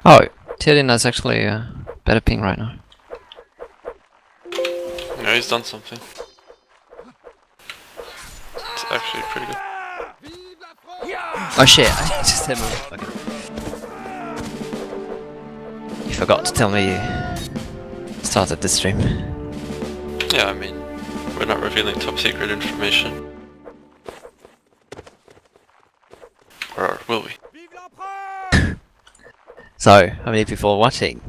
Oh, Tyrion has actually better ping right now. Yeah, he's done something. It's actually pretty good. Oh shit, I just hit move. Okay. You forgot to tell me you started the stream. Yeah, I mean, we're not revealing top secret information. Or will we? So, how many people are watching?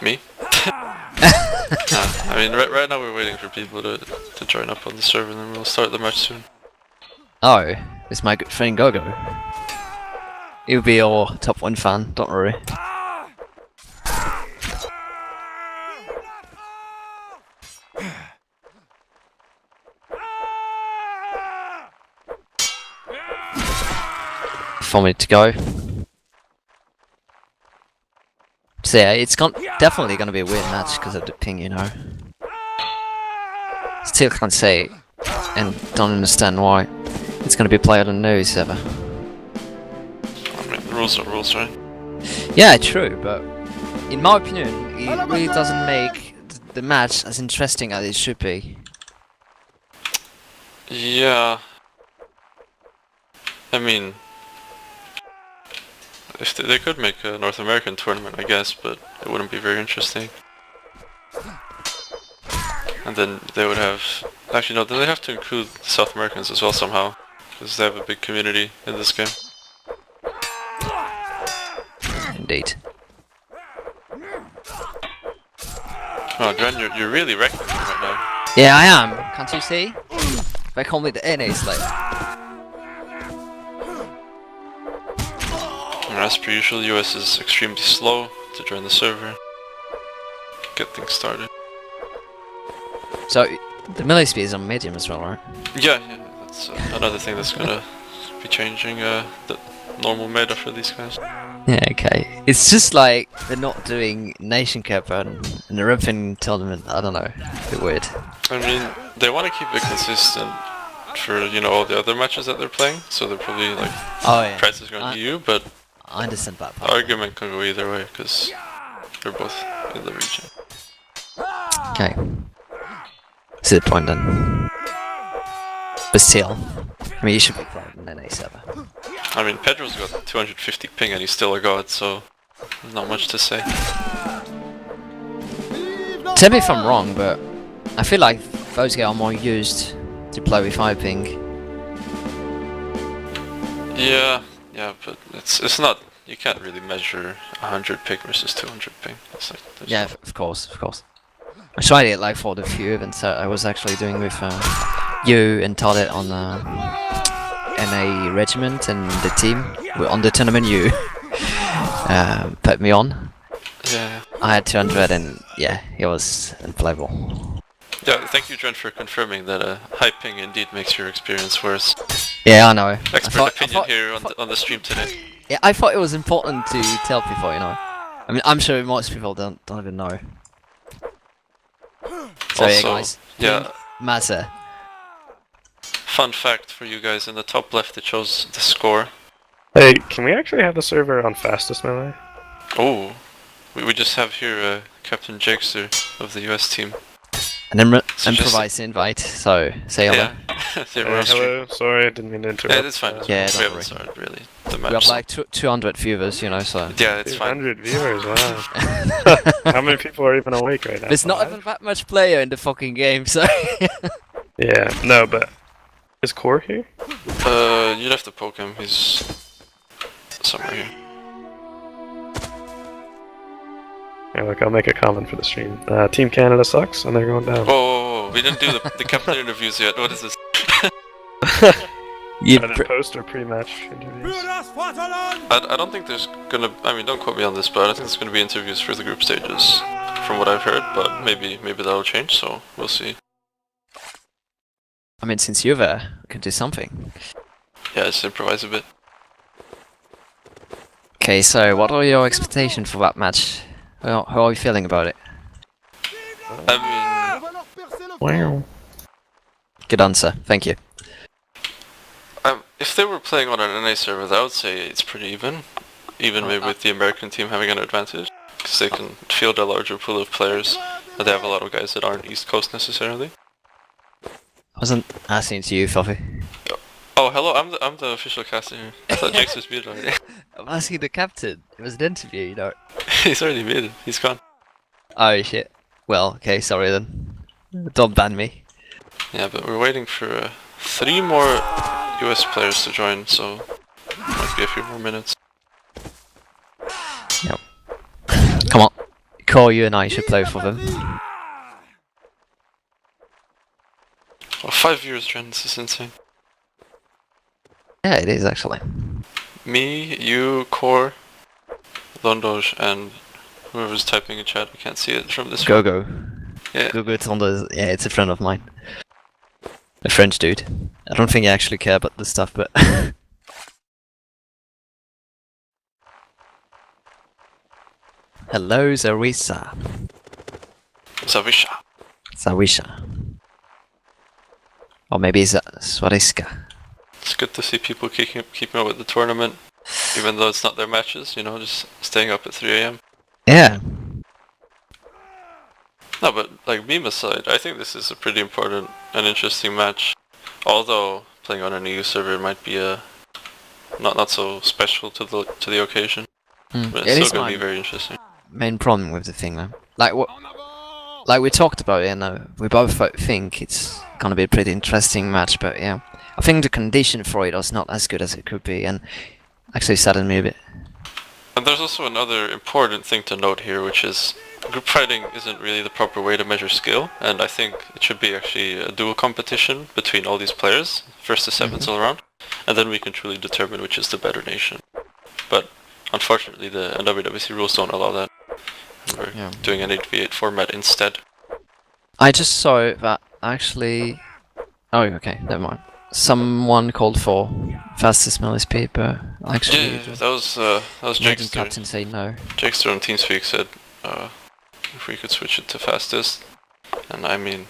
Me? I mean, right now we're waiting for people to join up on the server and then we'll start the match soon. Oh, it's my good friend Gogo. He'll be your top 1 fan, don't worry. For me to go. So yeah, it's definitely gonna be a weird match because of the ping, you know. Still can't say and don't understand why. It's gonna be played on no server. I mean, rules are rules, right? Yeah, true, but in my opinion, it really doesn't make the match as interesting as it should be. Yeah. I mean, if they could make a North American tournament, I guess, but it wouldn't be very interesting. And then they would have... Actually, no, then they have to include South Americans as well somehow, because they have a big community in this game. Indeed. Oh, Dren, you're really wrecking me right now. Yeah, I am. Can't you see? They call me the NA Slayer. As per usual, US is extremely slow to join the server. Get things started. So, the melee speed is on medium as well, right? Yeah, that's another thing that's gonna be changing the normal meta for these guys. Yeah, okay. It's just like they're not doing Nation Cup and the European tournament. I don't know. A bit weird. I mean, they want to keep it consistent for, you know, all the other matches that they're playing, so they're probably like, Oh yeah. price is going to EU, but I understand that the part. argument can go either way, because they're both in the region. Okay. That's the point then. But still, I mean, you should be playing in NA server. I mean, Pedro's got 250 ping and he's still a god, so there's not much to say. Tell me if I'm wrong, but I feel like those guys are more used to play with high ping. Yeah, but it's not, you can't really measure 100 ping versus 200 ping. It's like, Yeah, of course. I tried it like for the few events I was actually doing with you and Todd on NA Regiment and the team. On the tournament you put me on. Yeah. I had 200 and yeah, it was unplayable. Yeah, thank you, Dren, for confirming that high ping indeed makes your experience worse. Yeah, I know. Expert opinion here on the stream today. Yeah, I thought it was important to tell people, you know. I mean, I'm sure most people don't even know. So yeah, guys. Yeah. Matter. Fun fact for you guys, in the top left it shows the score. Hey, can we actually have the server on fastest melee? Oh, we just have here Captain Jakester of the US team. And then So improvise invite, so say hello. Yeah, yeah, we're on stream. Hello, sorry, I didn't mean to interrupt. Yeah, that's fine. Yeah, we don't haven't worry. started really the We match. have like 200 viewers, you know, so... Yeah, it's fine. 200 viewers, wow. How many people are even awake right now? There's not 5? even that much player in the fucking game, so... Yeah, no, but... Is Core here? You'd have to poke him, he's somewhere here. Yeah, look, I'll make a comment for the stream. Team Canada sucks, and they're going down. Whoa, we didn't do the captain interviews yet, what is this? You I didn't post or pre-match interviews. I don't think there's gonna, I mean, don't quote me on this, but I don't think there's gonna be interviews for the group stages, from what I've heard, but maybe that'll change, so we'll see. I mean, since you're there, we can do something. Yeah, just improvise a bit. Okay, so what are your expectations for that match? How are you feeling about it? I mean, Wow. Good answer, thank you. if they were playing on an NA server, I would say it's pretty even. Even maybe with the American team having an advantage. Because they can field a larger pool of players. And they have a lot of guys that aren't East Coast necessarily. I wasn't asking to you, Fluffy. Oh, hello, I'm the official caster here. I thought Jake's was muted already. I'm asking the captain. It was an interview, you know. He's already muted. He's gone. Oh shit. Well, okay, sorry then. Don't ban me. Yeah, but we're waiting for 3 more US players to join, so might be a few more minutes. Yep. Come on. Cole, you and I should play for them. Oh, 5 years, Jen, this is insane. Yeah, it is actually. Me, you, Core, Londoj, and whoever's typing in chat, I can't see it from this one. Go. Yeah. Go, it's on the... Yeah, it's a friend of mine. A French dude. I don't think I actually care about this stuff, but... Hello, Zarisa. Zavisha. Zawisha. Or maybe Swariska. It's good to see people keeping up with the tournament, even though it's not their matches, you know, just staying up at 3 AM. Yeah. No, but like meme aside, I think this is a pretty important and interesting match. Although playing on an EU server might be not so special to the occasion, but it's still gonna be very interesting. Main problem with the thing, though. Like we talked about it, and we both think it's gonna be a pretty interesting match. But yeah, I think the condition for it was not as good as it could be, and actually saddened me a bit. And there's also another important thing to note here, which is group fighting isn't really the proper way to measure skill, and I think it should be actually a dual competition between all these players, first to 7s all around, and then we can truly determine which is the better nation. But unfortunately, the NWWC rules don't allow that. And we're doing an 8v8 format instead. I just saw that actually. Oh, okay, never mind. Someone called for fastest LSP, but actually. Yeah, that was Jakester. Captain say no. Jakester on TeamSpeak said if we could switch it to fastest, and I mean,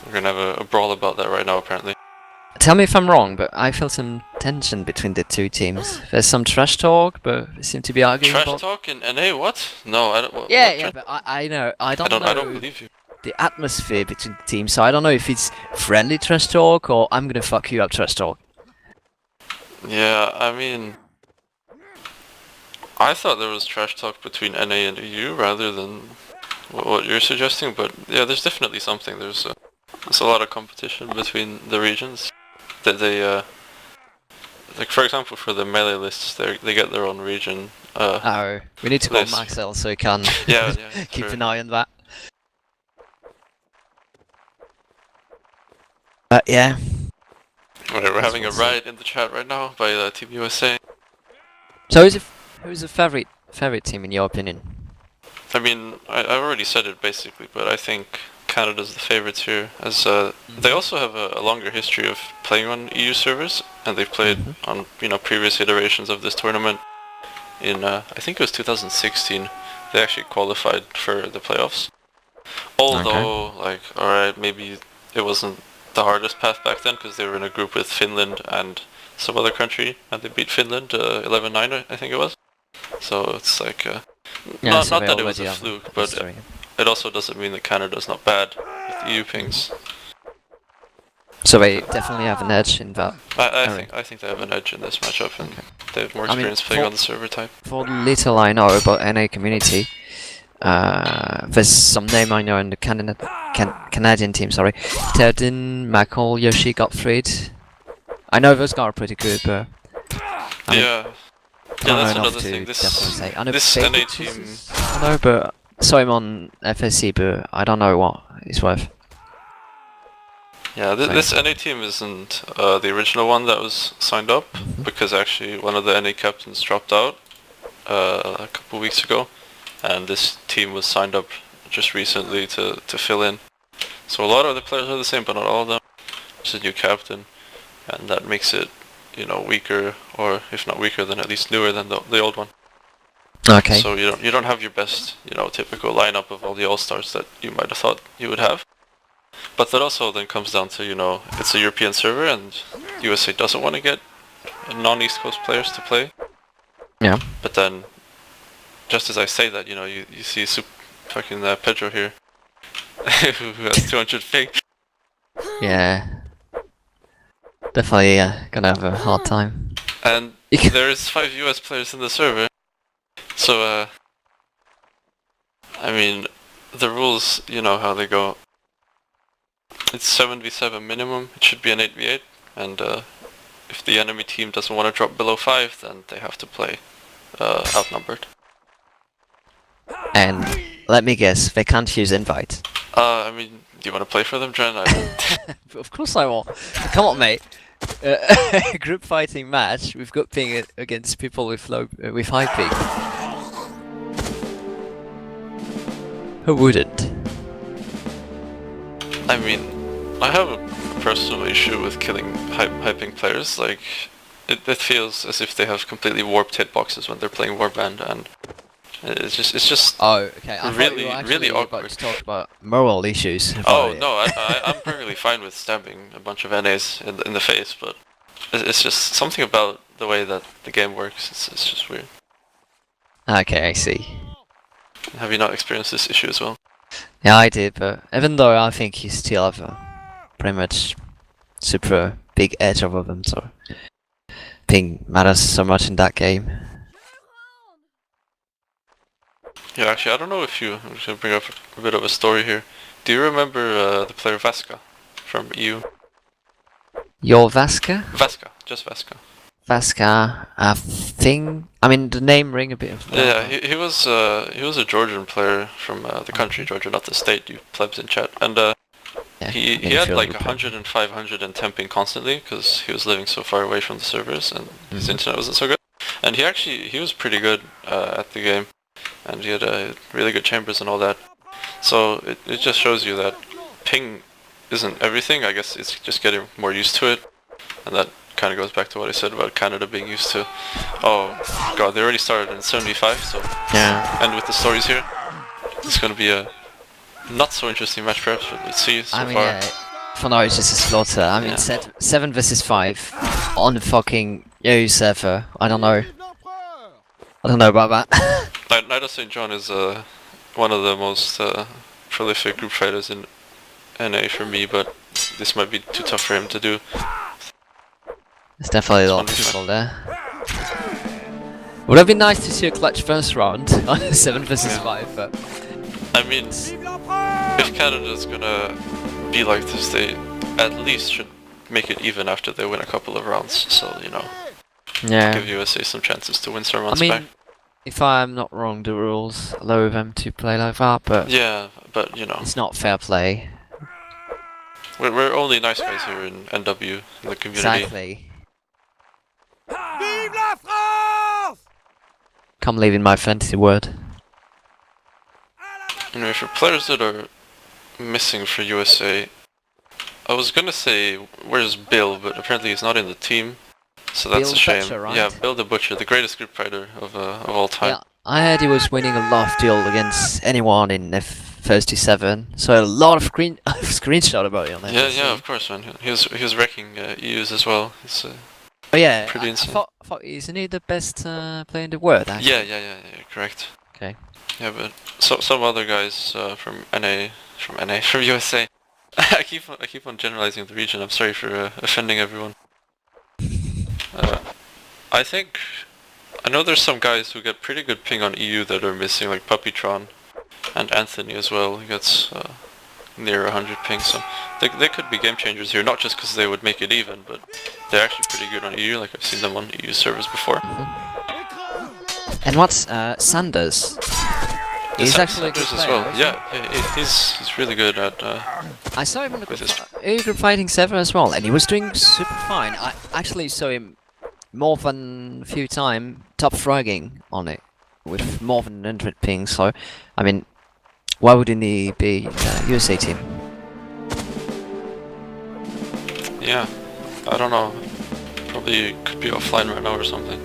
we're gonna have a brawl about that right now apparently. Tell me if I'm wrong, but I feel some tension between the two teams. There's some trash talk, but they seem to be arguing Trash about... talk in NA? What? No, I don't. What But I know. I don't know. I don't believe you. The atmosphere between the teams, so I don't know if it's friendly trash talk or I'm gonna fuck you up trash talk. Yeah, I mean, I thought there was trash talk between NA and EU rather than what you're suggesting, but yeah, there's definitely something. There's a lot of competition between the regions. That they like for example for the melee lists, they get their own region. Oh, we need to call list. Maxel so he can Yeah, keep sure. an eye on that. But yeah. We're having a riot in the chat right now by Team USA. So who's the favorite team in your opinion? I mean, I've already said it basically, but I think Canada's the favorites here, as they also have a longer history of playing on EU servers, and they've played on previous iterations of this tournament. In I think it was 2016, they actually qualified for the playoffs. Although, like, alright, maybe it wasn't the hardest path back then because they were in a group with Finland and some other country, and they beat Finland 11-9, I think it was. So it's like not that it was a fluke, but it also doesn't mean that Canada's not bad with EU pings. So they definitely have an edge in that. I think they have an edge in this matchup, and they have more experience playing on the server type. For little I know about NA community, there's some name I know in the Canadian team, sorry. Terdin, Mackle, Yoshi, Gottfried. I know those guys are pretty good, but... Yeah, that's another thing. This NA team... I know, but I saw him on FSC, but I don't know what he's worth. Yeah, this NA team isn't the original one that was signed up, because actually one of the NA captains dropped out a couple weeks ago, and this team was signed up just recently to fill in. So a lot of the players are the same, but not all of them. It's a new captain, and that makes it, weaker, or if not weaker, then at least newer than the old one. Okay. So you don't have your best, typical lineup of all the all-stars that you might have thought you would have. But that also then comes down to, it's a European server and USA doesn't want to get non-East Coast players to play. Yeah. But then, just as I say that, you see fucking Pedro here, who has 200 ping. Yeah. Definitely gonna have a hard time. And there's 5 US players in the server. So, I mean, the rules, you know how they go. It's 7v7 minimum, it should be an 8v8, and if the enemy team doesn't want to drop below 5, then they have to play outnumbered. And let me guess, they can't use invite. I mean, do you want to play for them, Jen? Of course I will. Come on, mate. A group fighting match. We've got ping against people with with high ping. Who wouldn't? I mean, I have a personal issue with killing high ping players. Like, it feels as if they have completely warped hitboxes when they're playing Warband, and it's just. Oh, okay. I really, thought you were actually really about awkward. to talk about moral issues. Oh no, I'm perfectly fine with stabbing a bunch of NAs in the face, but it's just something about the way that the game works. It's just weird. Okay, I see. Have you not experienced this issue as well? Yeah, I did, but even though I think you still have a pretty much super big edge over them, so ping matters so much in that game. Yeah, actually, I don't know if I'm just gonna bring up a bit of a story here. Do you remember the player Vaska from EU? Your Vaska? Vaska, just Vaska. Vaska, I think. I mean, the name ring a bit. Yeah, he was a Georgian player from the country Georgia, not the state. You plebs in chat, and yeah, he had like 105, 110 ping constantly because he was living so far away from the servers and his internet wasn't so good. And he was pretty good at the game, and he had really good chambers and all that. So it just shows you that ping isn't everything. I guess it's just getting more used to it, and that kind of goes back to what I said about Canada being used to. Oh god, they already started in 75, so Yeah. and with the stories here, it's gonna be a not so interesting match perhaps, but let's see so I mean, far. yeah, for now it's just a slaughter. I mean, Yeah. 7 versus 5 on the fucking EU server. I don't know. I don't know about that. Knight of St. John is one of the most prolific group fighters in NA for me, but this might be too tough for him to do. There's definitely a lot of people there. Would have been nice to see a clutch first round on 7 versus 5, but I mean, if Canada's gonna be like this, they at least should make it even after they win a couple of rounds, so, yeah. give USA some chances to win some I rounds mean, back. if I'm not wrong, the rules allow them to play like that, but Yeah, but, it's not fair play. we're only nice guys here in NW, in the community. Exactly. Come live in my fantasy world. For players that are missing for USA, I was gonna say, where's Bill, but apparently he's not in the team, so that's Bill a shame. Butcher, right? Yeah, Bill the Butcher, the greatest group fighter of all time. Yeah, I heard he was winning a lot of duel against anyone in F37, so a lot of screenshot about it on that. Yeah, of course, man. He was wrecking EUs as well. It's, But yeah, pretty I insane. thought, isn't he the best player in the world, actually? yeah, correct. Okay. Yeah, but some other guys from USA. I keep on generalizing the region. I'm sorry for offending everyone. I know there's some guys who get pretty good ping on EU that are missing, like Puppytron, and Anthony as well. He gets near 100 ping, so they could be game changers here. Not just because they would make it even, but they're actually pretty good on EU. Like I've seen them on EU servers before. And what's Sanders? He's actually a good Sanders as player, well. isn't Yeah, he's really good at. I saw him in the With his- group fighting server as well, and he was doing super fine. I actually saw him more than a few times top fragging on it with more than 100 ping. So, I mean, why wouldn't he be USA team? Yeah, I don't know. Probably could be offline right now or something.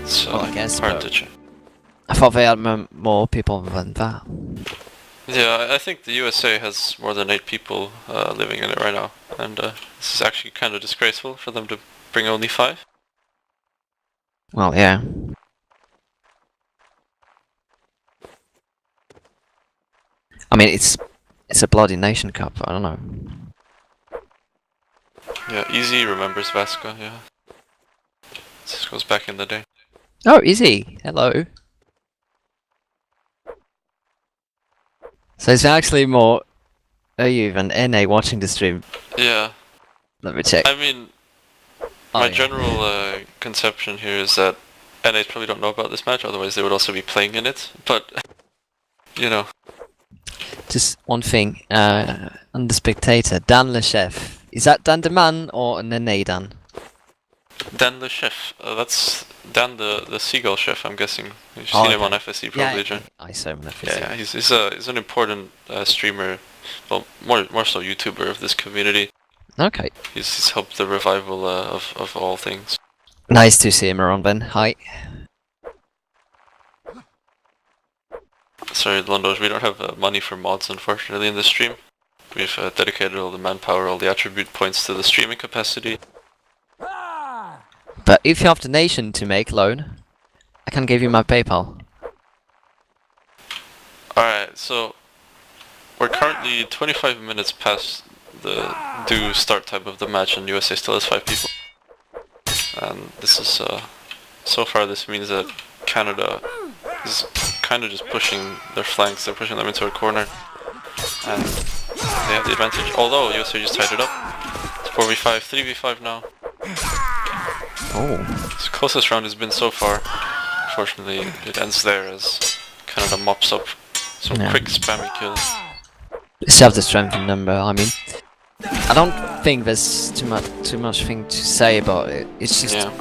It's Well, I guess, hard but- to check. I thought they had more people than that. Yeah, I think the USA has more than 8 people living in it right now, and this is actually kind of disgraceful for them to bring only 5. Well, yeah. I mean, it's a bloody nation cup. I don't know. Yeah, Easy remembers Vasco, yeah. This goes back in the day. Oh, Izzy, hello. So it's actually more you than NA watching the stream. Yeah, Let me check. I mean, Oh, my yeah. general conception here is that NAs probably don't know about this match, otherwise they would also be playing in it, but, you know. Just one thing. On the spectator, Dan Le Chef. Is that Dan the man or an NA Dan? Dan the chef, that's Dan the seagull chef, I'm guessing. You've Oh, seen him okay. on FSC probably, Yeah, John. I saw him on FSC. Yeah, he's an important streamer, well, more so YouTuber of this community. Okay. He's helped the revival of all things. Nice to see him around, Ben. Hi. Sorry, Londos, we don't have money for mods, unfortunately, in this stream. We've dedicated all the manpower, all the attribute points to the streaming capacity. But if you have the nation to make loan, I can give you my PayPal. Alright, so we're currently 25 minutes past the due start time of the match, and USA still has 5 people. And this is, so far this means that Canada is kind of just pushing their flanks, they're pushing them into a corner. And they have the advantage, although USA just tied it up. It's 4v5, 3v5 now. Oh. This closest round has been so far. Unfortunately, it ends there as Canada mops up some Yeah. quick spammy kills. Just have the strength in number. I mean, I don't think there's too much thing to say about it. It's just Yeah,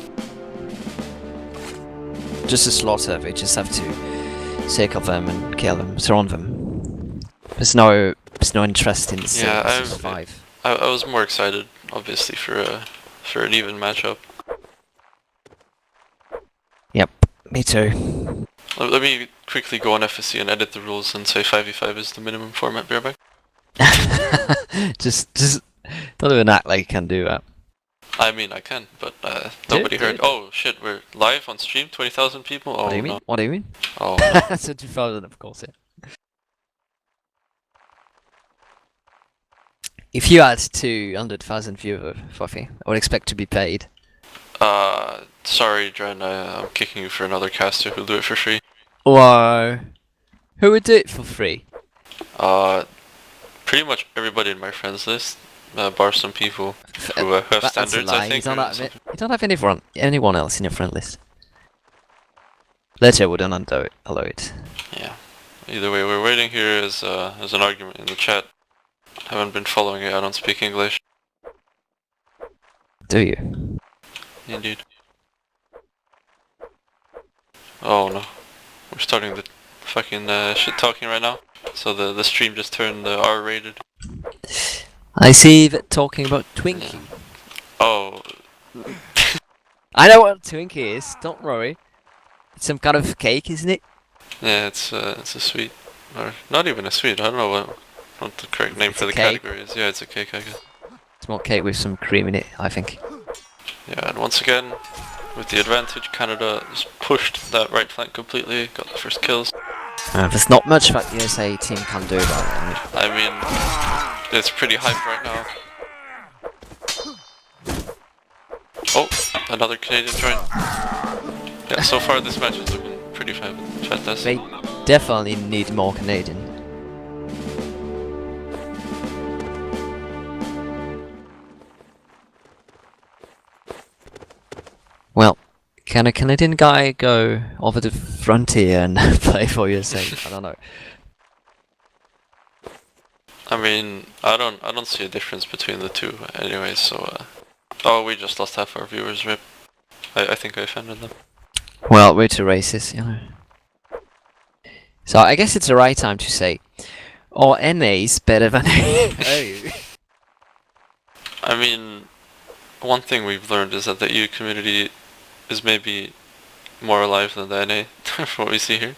just a slaughter. We just have to circle them and kill them, surround them. There's no interest in the Yeah, versus 5. I was more excited, obviously, for an even matchup. Yep, me too. Let me quickly go on FSC and edit the rules and say 5v5 is the minimum format. Be right back. just don't even act like you can do that. I mean, I can, but nobody Do heard. it. Oh shit, we're live on stream. 20,000 people. Oh What do you mean? no. What do you mean? Oh no. That's a 2000, of course. Yeah. If you had 200,000 viewers, Fluffy, I would expect to be paid. Sorry, Dren, I'm kicking you for another caster who'll do it for free. Whoa. Who would do it for free? Pretty much everybody in my friends list, bar some people who have That's a standards, lie. I think. You don't or have, something. you don't have anyone else in your friend list. Ledger wouldn't allow it. Yeah. Either way, we're waiting here as an argument in the chat. Haven't been following it, I don't speak English. Do you? Indeed. Oh no. We're starting the fucking shit talking right now. So the stream just turned R-rated. I see that talking about Twinkie. Oh, I know what Twinkie is, don't worry. It's some kind of cake, isn't it? yeah, it's a sweet. Or not even a sweet, I don't know what the correct name It's for a the cake. category is. Yeah, it's a cake, I guess. Small cake with some cream in it, I think. Yeah, and once again, with the advantage, Canada just pushed that right flank completely, got the first kills. There's not much that the USA team can do about it. I mean, it's pretty hype right now. Oh, another Canadian join. Yeah, so far this match is looking pretty fantastic. They definitely need more Canadian. Well, can a Canadian guy go over the frontier and play for USA? I don't know. I mean, I don't see a difference between the two anyway, so oh, we just lost half our viewers, rip. I think I offended them. Well, we're too racist, you know. So I guess it's the right time to say, oh, NA's better than AU. I mean, one thing we've learned is that the EU community is maybe more alive than the NA, from what we see here.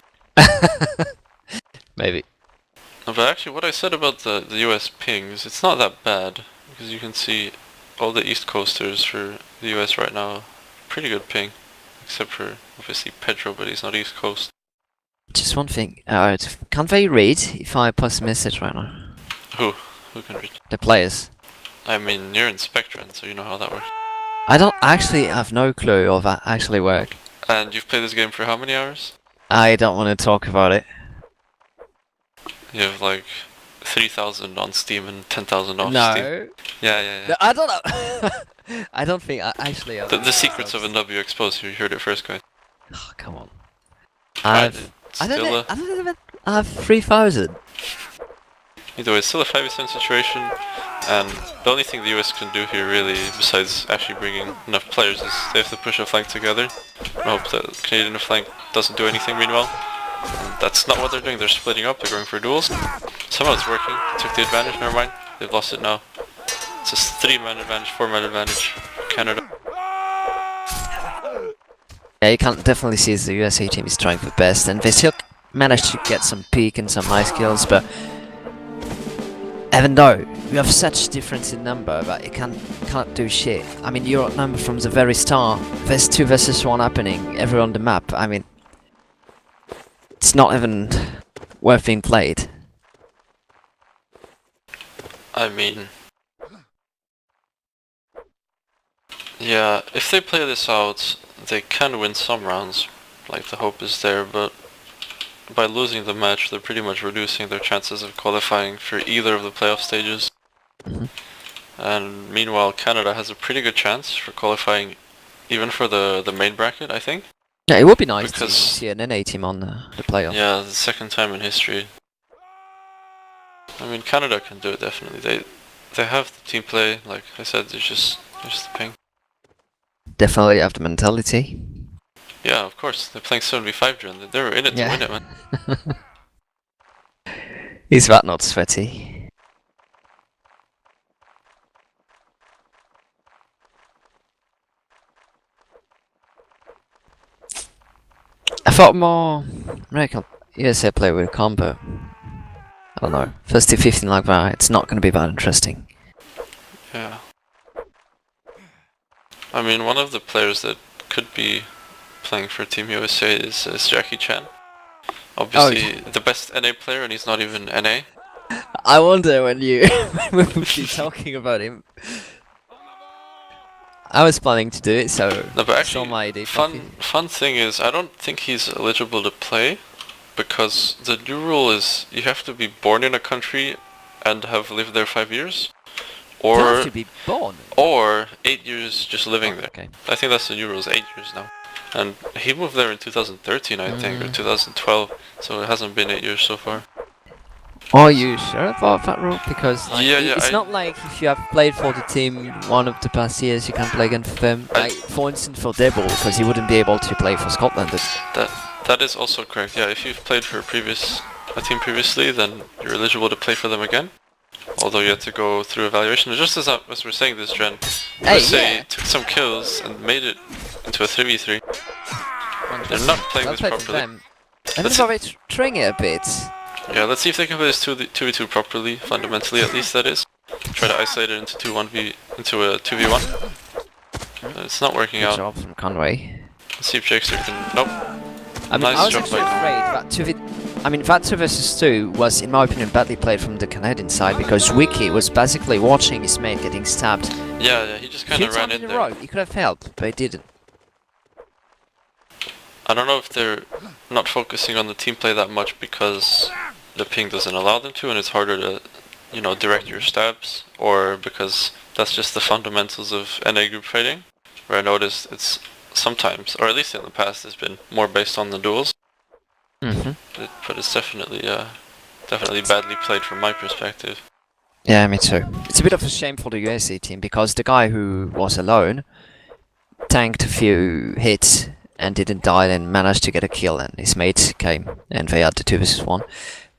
Maybe. No, but actually, what I said about the US pings, it's not that bad because you can see all the East Coasters for the US right now, pretty good ping, except for obviously Pedro, but he's not East Coast. Just one thing. Can't they read if I post a message right now? Who? Who can read? The players. I mean, you're in Spectrum, so you know how that works. I don't actually have no clue of that actually work. And you've played this game for how many hours? I don't want to talk about it. You have like 3,000 on Steam and 10,000 off Steam. No. Yeah. No, I don't know. I don't think actually. The secrets of NW exposed. You heard it first, guys. Oh, come on. Right, I don't still even have 3,000. Either way, it's still a 5v7 situation, and the only thing the US can do here really, besides actually bringing enough players, is they have to push a flank together. I hope the Canadian flank doesn't do anything meanwhile. And that's not what they're doing, they're splitting up, they're going for duels. Somehow it's working, they took the advantage, never mind, they've lost it now. It's a 3-man advantage, 4-man advantage for Canada. Yeah, you can definitely see the USA team is trying their best, and they still managed to get some peak and some nice kills, but even though we have such difference in number that you can't do shit. I mean, you're outnumbered from the very start. There's 2 versus 1 happening everywhere on the map. I mean, it's not even worth being played. I mean... yeah, if they play this out, they can win some rounds. Like, the hope is there, but by losing the match, they're pretty much reducing their chances of qualifying for either of the playoff stages. And meanwhile, Canada has a pretty good chance for qualifying even for the main bracket, I think. Yeah, it would be nice to Because- see an NA team on the playoff. Yeah, the second time in history. I mean, Canada can do it definitely. They have the team play, like I said, it's just the ping. Definitely have the mentality. Yeah, of course, they're playing 7v5 drill, they were in it to win it, man. Is that not sweaty? I thought more American USA play would come, but I don't know. First to 15 like that, it's not going to be that interesting. Yeah. I mean, one of the players that could be playing for Team USA is Jackie Chan. Obviously, the best NA player, and he's not even NA. I wonder when you when we be talking about him. I was planning to do it, so No, but it's all actually, my idea. fun thing is, I don't think he's eligible to play, because the new rule is you have to be born in a country and have lived there 5 years, You have or to be born. 8 years just living there. Okay. I think that's the new rules, 8 years now. And he moved there in 2013, I think, or 2012, so it hasn't been 8 years so far. Are you sure about that rule? Because like, Yeah, it's not like if you have played for the team one of the past years, you can play against them. Like, for instance, for Debble, because he wouldn't be able to play for Scotland. That is also correct, yeah. If you've played for a team previously, then you're eligible to play for them again. Although you have to go through evaluation. And just as we're saying this, Jen, Hey, USA yeah. took some kills and made it into a 3v3. They're not playing this properly. And then Let's- probably trying it a bit. Yeah, let's see if they can play this 2v2 properly, fundamentally at least, that is. Try to isolate it into a 2v1. It's not working Good out. job from Conway. Let's see if Jakester can... Nope. I mean, Nice I was job actually by afraid that 2 versus 2 was, in my opinion, badly played from the Canadian side because Wiki was basically watching his mate getting stabbed. Yeah, he just kind Few of ran times in in a there. row. He could have helped, but he didn't. I don't know if they're not focusing on the team play that much because the ping doesn't allow them to and it's harder to, direct your stabs, or because that's just the fundamentals of NA group fighting, where I noticed it's sometimes, or at least in the past, has been more based on the duels. But it's definitely badly played from my perspective. Yeah, me too. It's a bit of a shame for the USA team because the guy who was alone tanked a few hits and didn't die and managed to get a kill, and his mate came and they had the 2 versus 1.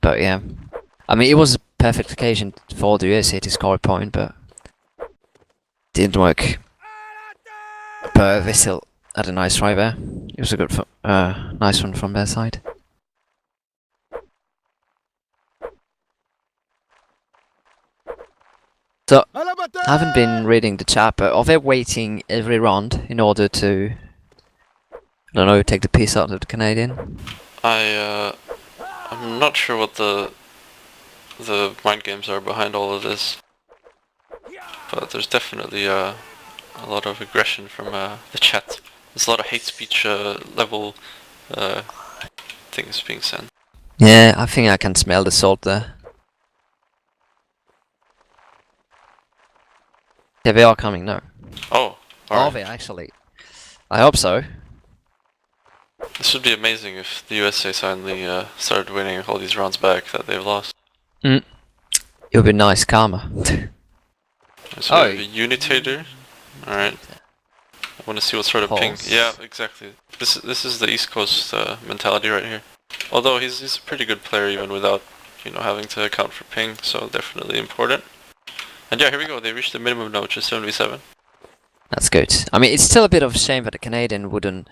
But yeah, I mean, it was a perfect occasion for the USA to score a point, but didn't work. But they still had a nice try there. It was a good, nice one from their side. I haven't been reading the chat, but are they waiting every round in order to, I don't know, take the piece out of the Canadian? I'm not sure what the mind games are behind all of this, but there's definitely a lot of aggression from the chat. There's a lot of hate speech level things being sent. Yeah, I think I can smell the salt there. Yeah, they are coming now. Oh, Are alright. they actually? I hope so. This would be amazing if the USA suddenly started winning all these rounds back that they've lost. It would be nice karma. So Oh. we have a Unitator. Alright. I want to see what sort of ping. Pulse. Yeah, exactly. This is the East Coast mentality right here. Although he's a pretty good player even without, you know, having to account for ping, so definitely important. And yeah, here we go. They reached the minimum now, which is 77. That's good. I mean, it's still a bit of a shame that the Canadian wouldn't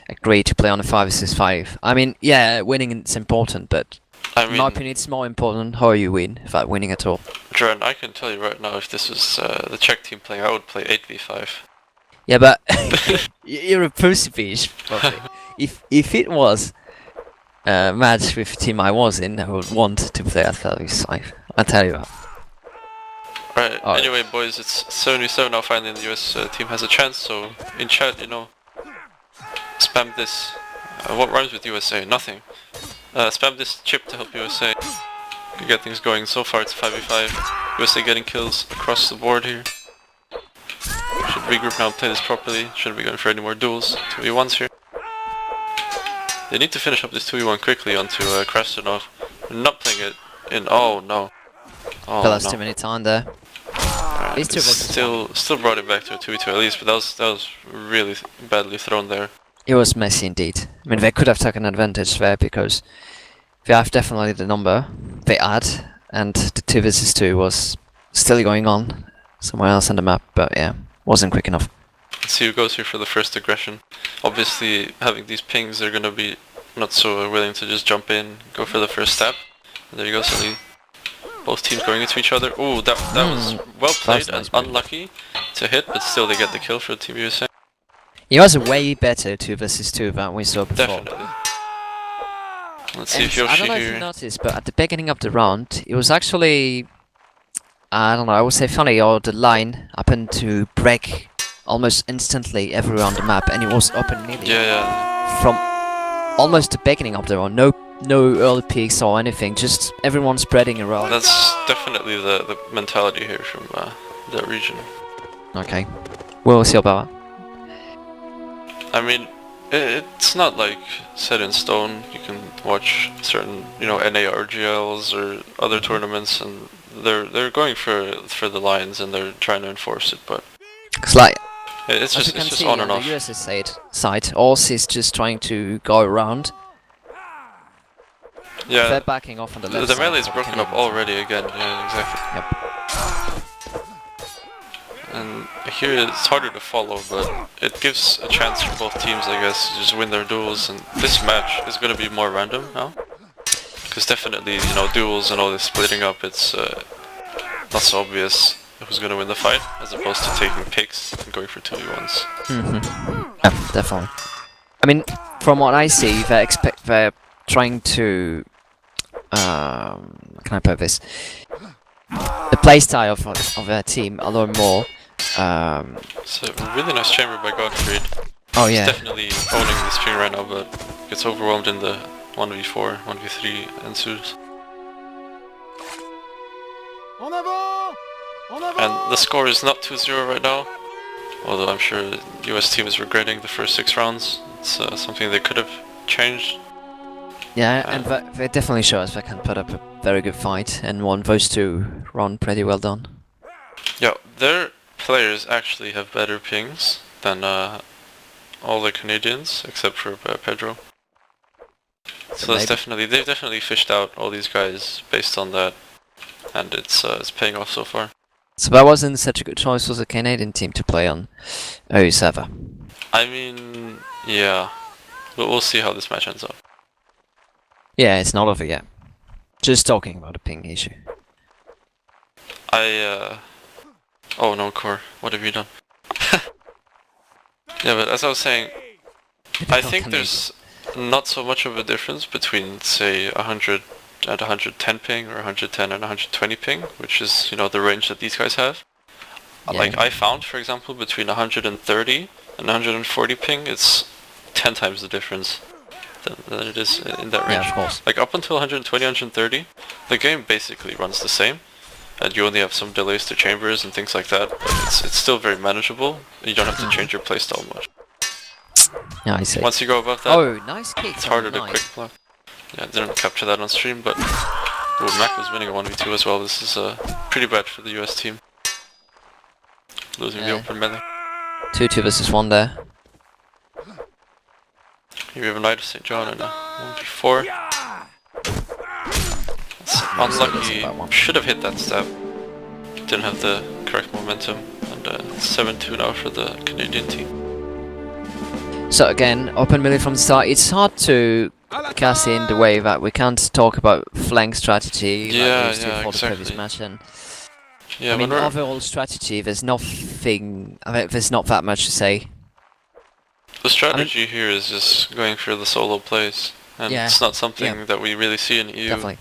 agree to play on a 5 vs 5. I mean, yeah, winning is important, but I in mean, my opinion, it's more important how you win, without winning at all. Dren, I can tell you right now, if this was the Czech team playing, I would play 8v5. Yeah, but you're a pussy bitch, probably. If it was a match with the team I was in, I would want to play at 5 vs 5. I tell you what. Right, Alright. anyway boys, it's 77 now finally, and the US team has a chance, so in chat, you know, spam this. What rhymes with USA? Nothing. Spam this chip to help USA get things going. So far it's 5v5. USA getting kills across the board here. Should regroup now and play this properly. Shouldn't be going for any more duels. 2v1s here. They need to finish up this 2v1 quickly onto Krasnov. They're not playing it in... Oh no. Oh But that's no. too many time there. These two versus Still brought it back to a 2v2 at least, but that was really badly thrown there. It was messy indeed. I mean, they could have taken advantage there because they have definitely the number they had, and the 2 vs 2 was still going on somewhere else on the map, but yeah, wasn't quick enough. Let's see who goes here for the first aggression. Obviously, having these pings, they're gonna be not so willing to just jump in, go for the first step. And there you go, suddenly both teams going into each other. Ooh, that was well played That's nice and unlucky to hit, but still they get the kill for Team USA. It was a way better 2 vs 2 than we saw before. Definitely. Let's see And if I Yoshi don't know if you here... noticed, but at the beginning of the round, it was actually, I don't know, I would say funny, or the line happened to break almost instantly everywhere on the map, and it was open immediately. Yeah. From almost the beginning of the round, no early peaks or anything, just everyone spreading around. That's definitely the mentality here from that region. Okay, we'll see about that. I mean, it's not like set in stone. You can watch certain, you know, NARGLs or other tournaments, and they're going for the lines and they're trying to enforce it, but It's like, it's as you just can see on on and the off. US side, Oz is just trying to go around. Yeah, They're backing off on the left the side. melee's for broken up Canadians. already again. Yeah, exactly. Yep. And here it's harder to follow, but it gives a chance for both teams, I guess, to just win their duels. And this match is going to be more random now, because definitely, you know, duels and all this splitting up, it's not so obvious who's going to win the fight, as opposed to taking picks and going for 2v1s. Yeah, definitely. I mean, from what I see, they're trying to, can I put this? The playstyle of their team a lot more. It's a really nice chamber by Gottfried. Oh He's yeah. definitely owning the string right now, but gets overwhelmed in the 1v4, 1v3 ensues. And the score is not 2-0 right now, although I'm sure the US team is regretting the first 6 rounds. It's something they could have changed. Yeah, and they definitely show us they can put up a very good fight and won those 2 rounds pretty well done. Yeah, their players actually have better pings than all the Canadians, except for Pedro. So that's they've definitely fished out all these guys based on that, and it's paying off so far. So that wasn't such a good choice for the Canadian team to play on 07. I mean, yeah, but we'll see how this match ends up. Yeah, it's not over yet. Just talking about the ping issue. I Oh no, Core, what have you done? Yeah, but as I was saying, I think there's not so much of a difference between, say, 100 and 110 ping, or 110 and 120 ping, which is, you know, the range that these guys have. Yeah. Like, I found, for example, between 130 and 140 ping, it's 10 times the difference than it is in that range. Yeah, of course. Like, up until 120, 130, the game basically runs the same, and you only have some delays to chambers and things like that, but it's still very manageable. You don't have to change your playstyle much. Yeah, I see. Once you go above that, Oh, nice kick. it's harder to quick block. Yeah, I didn't capture that on stream, but Mac was winning a 1v2 as well. This is pretty bad for the US team. Losing the open melee. 2-2 versus 1 there. Here we have a Knight of St. John and a 1v4. It's unlucky. Should have hit that stab. Didn't have the correct momentum. And 7-2 now for the Canadian team. So again, open melee from the start. It's hard to cast in the way that we can't talk about flank strategy like we used to for the previous match. And yeah, I mean, overall strategy, there's nothing. I mean, there's not that much to say. The strategy here is just going for the solo plays, and it's not something that we really see in EU. Definitely,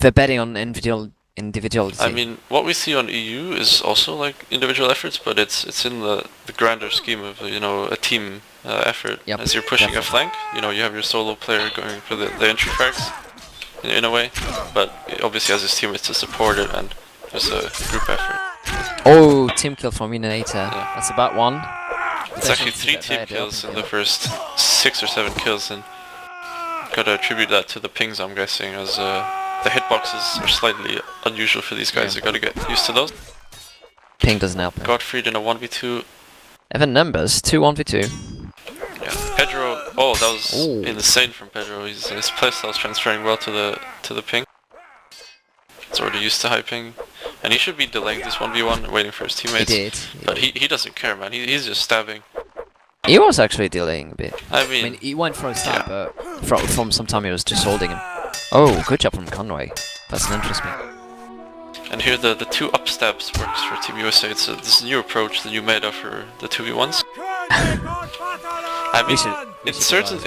they're betting on individuality. I mean, what we see on EU is also like individual efforts, but it's in the grander scheme of, you know, a team effort. Yep, as you're pushing a flank, you know, you have your solo player going for the entry frags in a way, but obviously has his teammates to support it, and there's a group effort. Oh, team kill from Uninator. Yeah. That's about one. It's actually 3 team kills in the first 6 or 7 kills, and gotta attribute that to the pings, I'm guessing, as the hitboxes are slightly unusual for these guys. They gotta get used to those. Ping doesn't help. Gottfried in a 1v2. Even numbers, 2 1v2. Yeah, Pedro. Oh, that was insane from Pedro. His playstyle is transferring well to the ping. He's already used to high ping, and he should be delaying this 1v1 and waiting for his teammates. He did. But he doesn't care, man. He's just stabbing. He was actually delaying a bit. I mean he went for a stab, but from some time he was just holding him. Oh, good job from Conway. That's an interesting. And here the 2 up stabs works for Team USA. It's this new approach, the new meta for the 2v1s. I mean, in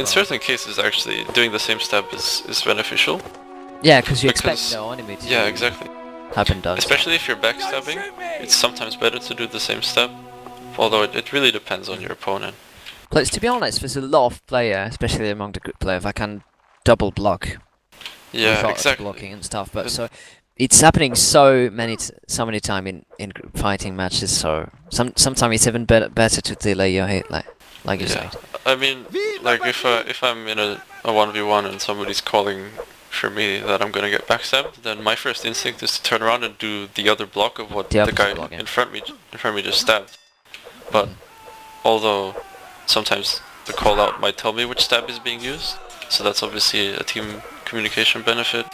certain cases, actually, doing the same stab is beneficial. Yeah, because you expect the enemy to exactly. happen done. Especially if you're backstabbing, it's sometimes better to do the same stab. Although it really depends on your opponent. But to be honest, there's a lot of players, especially among the good players, that can double block. Yeah, exactly. Blocking and stuff, but so it's happening so many times in group fighting matches. So sometimes it's even better to delay your hit, like you said. I mean, like if I'm in a 1v1 and somebody's calling for me that I'm gonna get backstabbed, then my first instinct is to turn around and do the other block of what the guy in front of me just stabbed. But although sometimes the call out might tell me which stab is being used, so that's obviously a team communication benefit.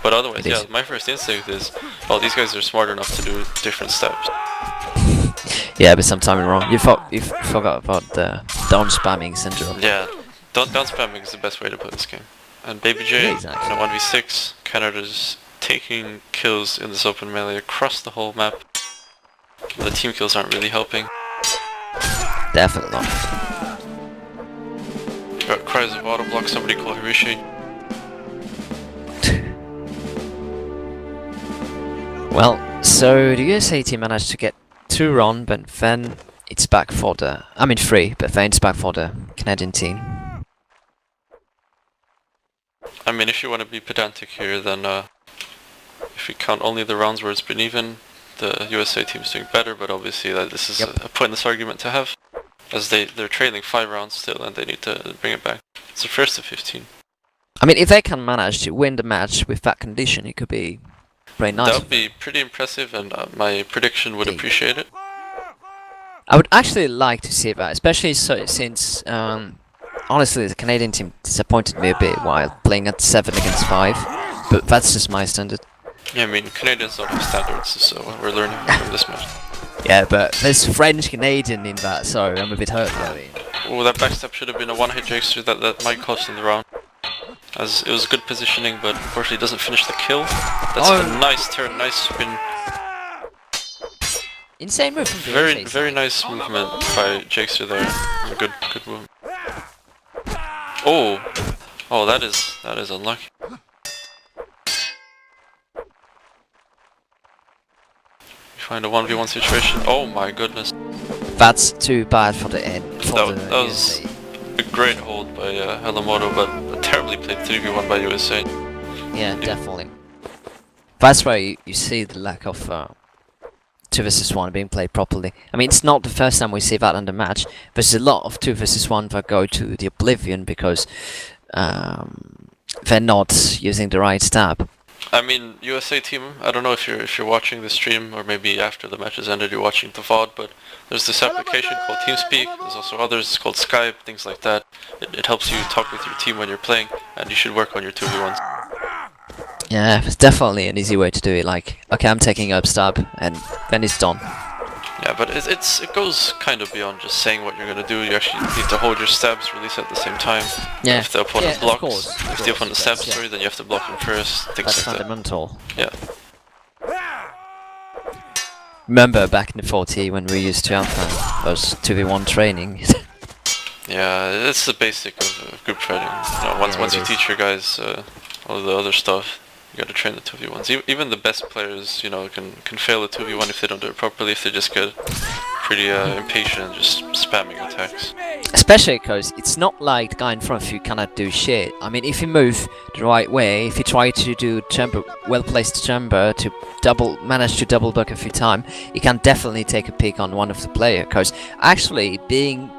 But otherwise, yeah, my first instinct is, well, these guys are smart enough to do different stabs. Yeah, but sometimes wrong. You forgot about the down spamming syndrome. Yeah, down spamming is the best way to play this game. And Baby J in a 1v6, Canada's taking kills in this open melee across the whole map. The team kills aren't really helping. Definitely not. Got cries of auto block, somebody call Hirishi. Well, so the USA team managed to get 2 on, but then it's back for the... I mean 3, but then it's back for the Canadian team. I mean, if you want to be pedantic here, then if you count only the rounds where it's been even, the USA team's doing better, but obviously this is a pointless argument to have, as they're trailing 5 rounds still and they need to bring it back. It's the first of 15. I mean, if they can manage to win the match with that condition, it could be very nice. That would be pretty impressive, and my prediction would appreciate it. I would actually like to see that, especially since honestly the Canadian team disappointed me a bit while playing at 7 against 5, but that's just my standard. Yeah, I mean, Canadians don't have standards, so we're learning from this match. Yeah, but there's French-Canadian in that, so I'm a bit hurt by it. Oh, that backstab should have been a one-hit Jakester that might cost in the round. As it was good positioning, but unfortunately doesn't finish the kill. That's a nice turn, nice spin. Insane move from Very, USA very side. nice movement by Jakester there. A good move. Oh, oh, that is unlucky. You find a 1v1 situation. Oh my goodness. That's too bad for the end. For That the was USA. a great hold by Helamoto, but a terribly played 3v1 by USA. Yeah, definitely. That's where you see the lack of 2 versus 1 being played properly. I mean, it's not the first time we see that in the match. There's a lot of 2 versus 1 that go to the oblivion because they're not using the right stab. I mean, USA team. I don't know if you're watching the stream or maybe after the match has ended, you're watching the VOD. But there's this application called TeamSpeak. There's also others called Skype, things like that. It helps you talk with your team when you're playing, and you should work on your 2v1s. Yeah, it's definitely an easy way to do it. Like, okay, I'm taking up stab, and then it's done. Yeah, but it goes kind of beyond just saying what you're gonna do. You actually need to hold your stabs, release at the same time. Yeah. If the opponent Yeah, blocks, of course, if the opponent stabs, yeah. sorry, then you have to block him first. Things That's like that. fundamental. Yeah. Remember back in the 40 when we used to have those 2v1 training? Yeah, it's the basic of group fighting. You know, once Yeah, once it you is. teach your guys all the other stuff, you gotta train the 2v1s. Even the best players, you know, can fail a 2v1 if they don't do it properly, if they just get pretty impatient and just spamming attacks. Especially because it's not like the guy in front of you cannot do shit. I mean, if you move the right way, if you try to do chamber, well-placed chamber to manage to double duck a few times, you can definitely take a pick on one of the player. Because actually, being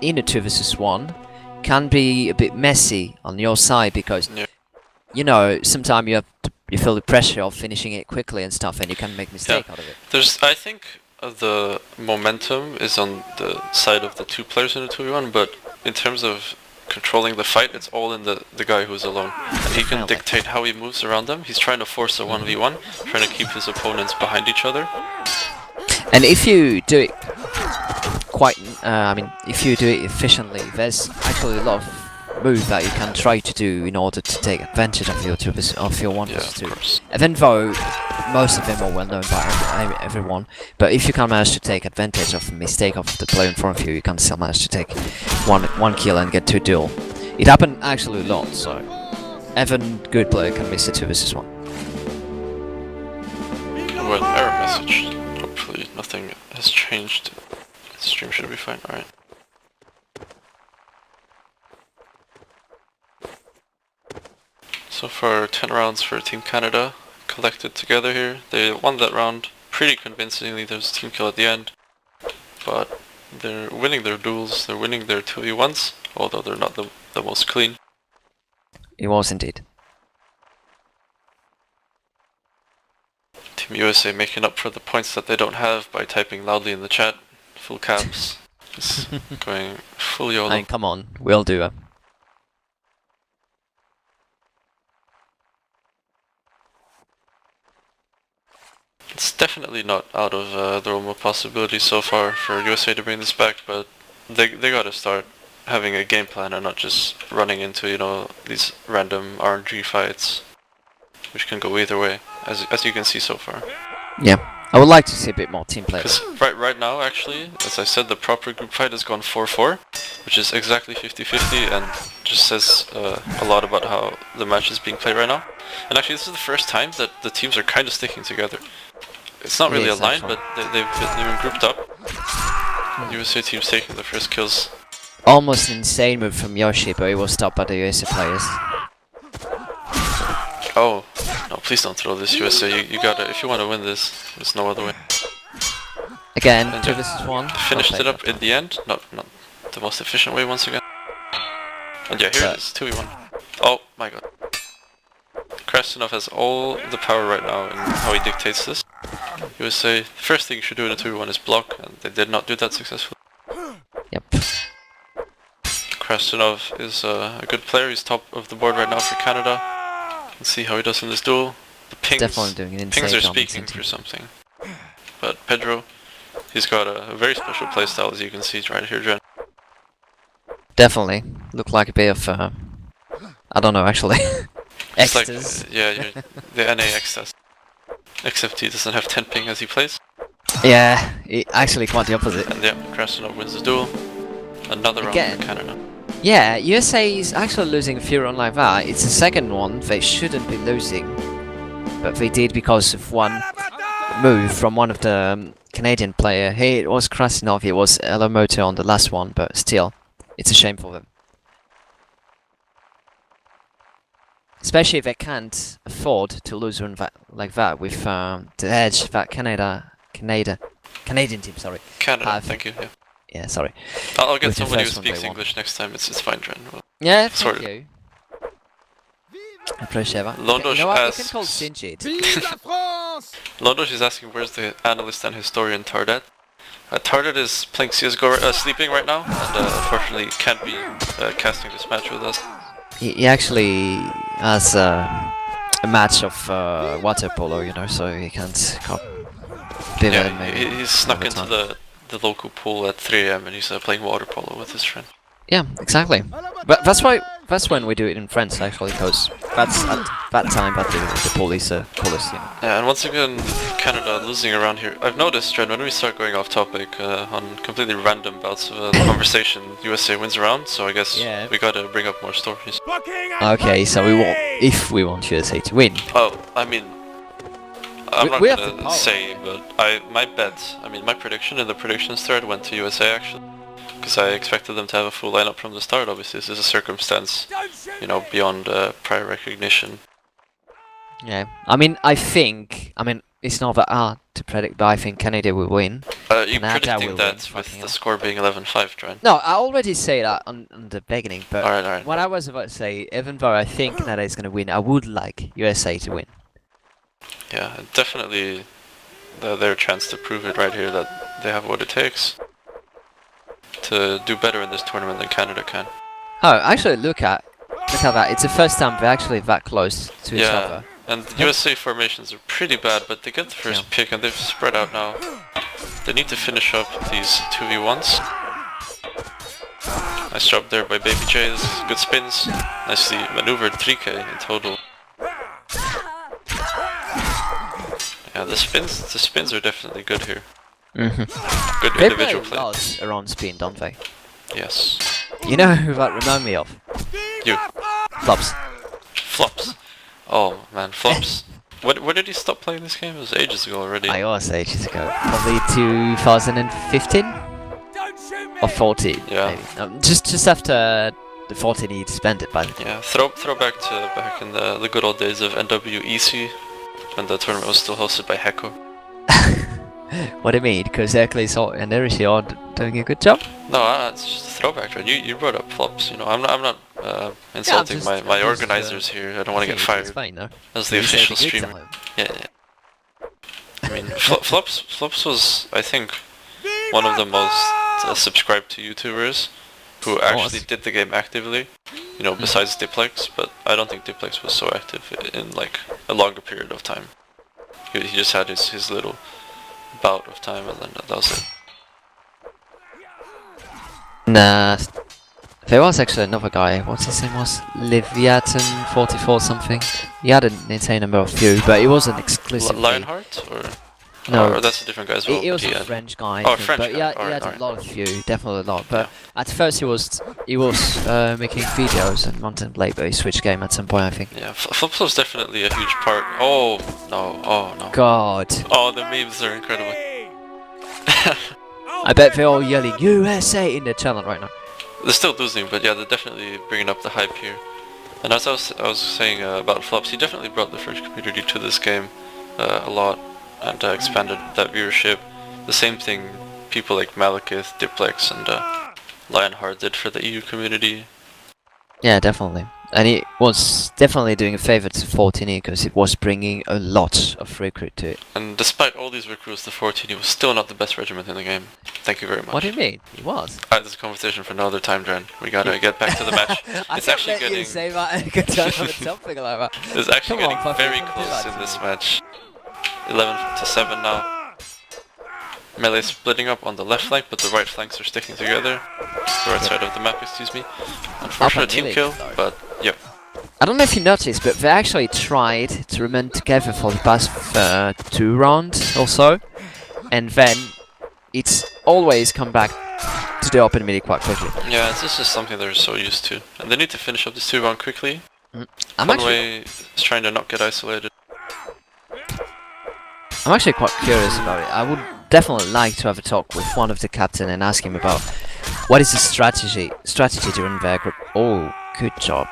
in a 2 versus 1 can be a bit messy on your side because Yeah. you know sometimes you feel the pressure of finishing it quickly and stuff, and you can make mistake out of it. I think the momentum is on the side of the 2 players in a 2v1, but in terms of controlling the fight, it's all in the guy who's alone. And he can dictate how he moves around them. He's trying to force a 1v1, trying to keep his opponents behind each other. And if you do it quite, I mean, if you do it efficiently, there's actually a lot of moves that you can try to do in order to take advantage of your 1 Yeah, versus of 2. course. Even though most of them are well known by everyone, but if you can manage to take advantage of a mistake of the player in front of you, you can still manage to take one kill and get 2 duel. It happened actually a lot, so even good player can miss a 2 versus 1. Well, error message. Hopefully nothing has changed. The stream should be fine, alright. So far 10 rounds for Team Canada collected together here. They won that round pretty convincingly. There's a team kill at the end. But they're winning their duels, they're winning their 2v1s, although they're not the most clean. It was indeed. Team USA making up for the points that they don't have by typing loudly in the chat. Full caps. Just going full YOLO. I mean, come on, we'll do it. It's definitely not out of the realm of possibility so far for USA to bring this back, but they gotta start having a game plan and not just running into, you know, these random RNG fights, which can go either way, as you can see so far. Yeah, I would like to see a bit more team play. Because right now, actually, as I said, the proper group fight has gone 4-4, which is exactly 50-50, and just says a lot about how the match is being played right now. And actually, this is the first time that the teams are kind of sticking together. It's not really Yes, aligned, actually. but they've been grouped up. USA team's taking the first kills. Almost an insane move from Yoshi, but it was stopped by the USA players. Oh, no, please don't throw this, USA. You gotta, if you want to win this, there's no other way. Again, And 2 yeah, versus 1. Finished it up in the end, not the most efficient way once again. And yeah, here it is, 2v1. Oh my god. Krasnov has all the power right now in how he dictates this. USA, the first thing you should do in a 2v1 is block, and they did not do that successfully. Yep. Krasnov is a good player, he's top of the board right now for Canada. Let's see how he does in this duel. The pings, Definitely doing an insane pings are job in speaking City. for something. But Pedro, he's got a very special playstyle, as you can see right here, Jen. Definitely. Look like a bit of, I don't know actually. It's like, Extras. the NA Extras. Except he doesn't have 10 ping as he plays. Yeah, actually quite the opposite. And yeah, Krasnov wins the duel. Another round Again. for Canada. Yeah, USA is actually losing a few rounds like that. It's the second one they shouldn't be losing, but they did because of one move from one of the Canadian player. Hey, it was Krasnov, it was Elamoto on the last one, but still, it's a shame for them. Especially if they can't afford to lose one like that with the edge that Canadian team, sorry. Canada, thank you. Yeah. Yeah, sorry. I'll get With the somebody who first one speaks they won. English next time. It's fine, Dren. Well, Yeah, Sort thank of. you. I appreciate that. Londosh You know what? We can asks- call Sinjid. Londosh is asking where's the analyst and historian Tardet. Tardet is playing CSGO, sleeping right now, and unfortunately can't be casting this match with us. He actually has a match of water polo, you know, so he can't be there Yeah, maybe. he's snuck all the into time. the local pool at 3 AM and he's playing water polo with his friend. Yeah, exactly. But that's when we do it in France actually, because that's at that time that the police are coolest, you know. Yeah, and once again, Canada losing around here. I've noticed, Dren, when we start going off topic on completely random bouts of conversation, USA wins around, so I guess Yeah. we gotta bring up more stories. Okay, so if we want USA to win. Oh, I mean, I'm We not have the gonna power. say, but my prediction in the predictions thread went to USA actually. Because I expected them to have a full lineup from the start, obviously. This is a circumstance, you know, beyond prior recognition. Yeah, I mean, it's not that hard to predict, but I think Canada will win. You Canada predicting will that win, with fucking the hell. score being 11-5, Dren? No, I already say that on the beginning, but Alright. what I was about to say, even though I think Canada is going to win, I would like USA to win. Yeah, definitely their chance to prove it right here that they have what it takes to do better in this tournament than Canada can. Oh, actually, look at that. It's the first time they're actually that close to each Yeah, other. and the USA formations are pretty bad, but they get the first pick and they've spread out now. They need to finish up these 2v1s. Nice job there by Baby J, this is good spins. Nicely maneuvered 3k in total. Yeah, the spins are definitely good here. Mm-hmm. Good They individual play play. lots around spin, don't they? Yes. You know who that remind me of? You. Flops. Flops. Oh man, Flops. When did he stop playing this game? It was ages ago already. I was ages ago. Probably 2015? Or 14, Yeah. maybe. Just after the 14 he disbanded, but Yeah, throw back to back in the good old days of NWWC, when the tournament was still hosted by Hecko. what do you mean? Because Hercules and Erishi are doing a good job? No, it's just a throwback, right? You brought up Flops, you know. I'm not insulting just- my I'm just, organizers here. I don't want to get It's fired fine, no? as the You said official a good streamer. time. Yeah. I mean, Flops was, I think, one of the most subscribed to YouTubers who actually did the game actively. You know, besides Diplex, but I don't think Diplex was so active in like a longer period of time. He just had his little bout of time and then that was it. Nah, there was actually another guy. What's his name was? Leviathan44 something. He had an insane number of views, but he wasn't exclusively. Lionheart or No, or that's a different guy as well. he was but a had- French guy. Oh, I think, French but guy. he Alright, had a alright. lot of views, definitely a lot. But at first he was making videos and wanted to play, but he switched game at some point, I think. Yeah, Flops was definitely a huge part. Oh no. God, Oh, the memes are incredible. I bet they're all yelling USA in the channel right now. They're still losing, but yeah, they're definitely bringing up the hype here. And as I was saying about Flops, he definitely brought the French community to this game a lot and expanded that viewership. The same thing people like Malekith, Diplex, and Lionheart did for the EU community. Yeah, definitely. And he was definitely doing a favor to 14E because it was bringing a lot of recruit to it. And despite all these recruits, the 14 was still not the best regiment in the game. Thank you very much. What do you mean? He was. Alright, this is a conversation for another time, Dren. We gotta get back to the match. I It's can't actually let you getting say that and get done with something like that. it's actually Come on, getting Puffy, very don't do close that in to this me. match. 11-7 now. Melee splitting up on the left flank, but the right flanks are sticking together. The right side of the map, excuse me. Unfortunate team melee, kill, though. but yeah. I don't know if you noticed, but they actually tried to remain together for the past 2 rounds or so. and then it's always come back to the open midi quite quickly. Yeah, this is something they're so used to. And they need to finish up this 2-round quickly. I'm Conway is trying to not get isolated. actually quite curious about it. I would definitely like to have a talk with one of the captain and ask him about what is the strategy during their group. Oh, good job.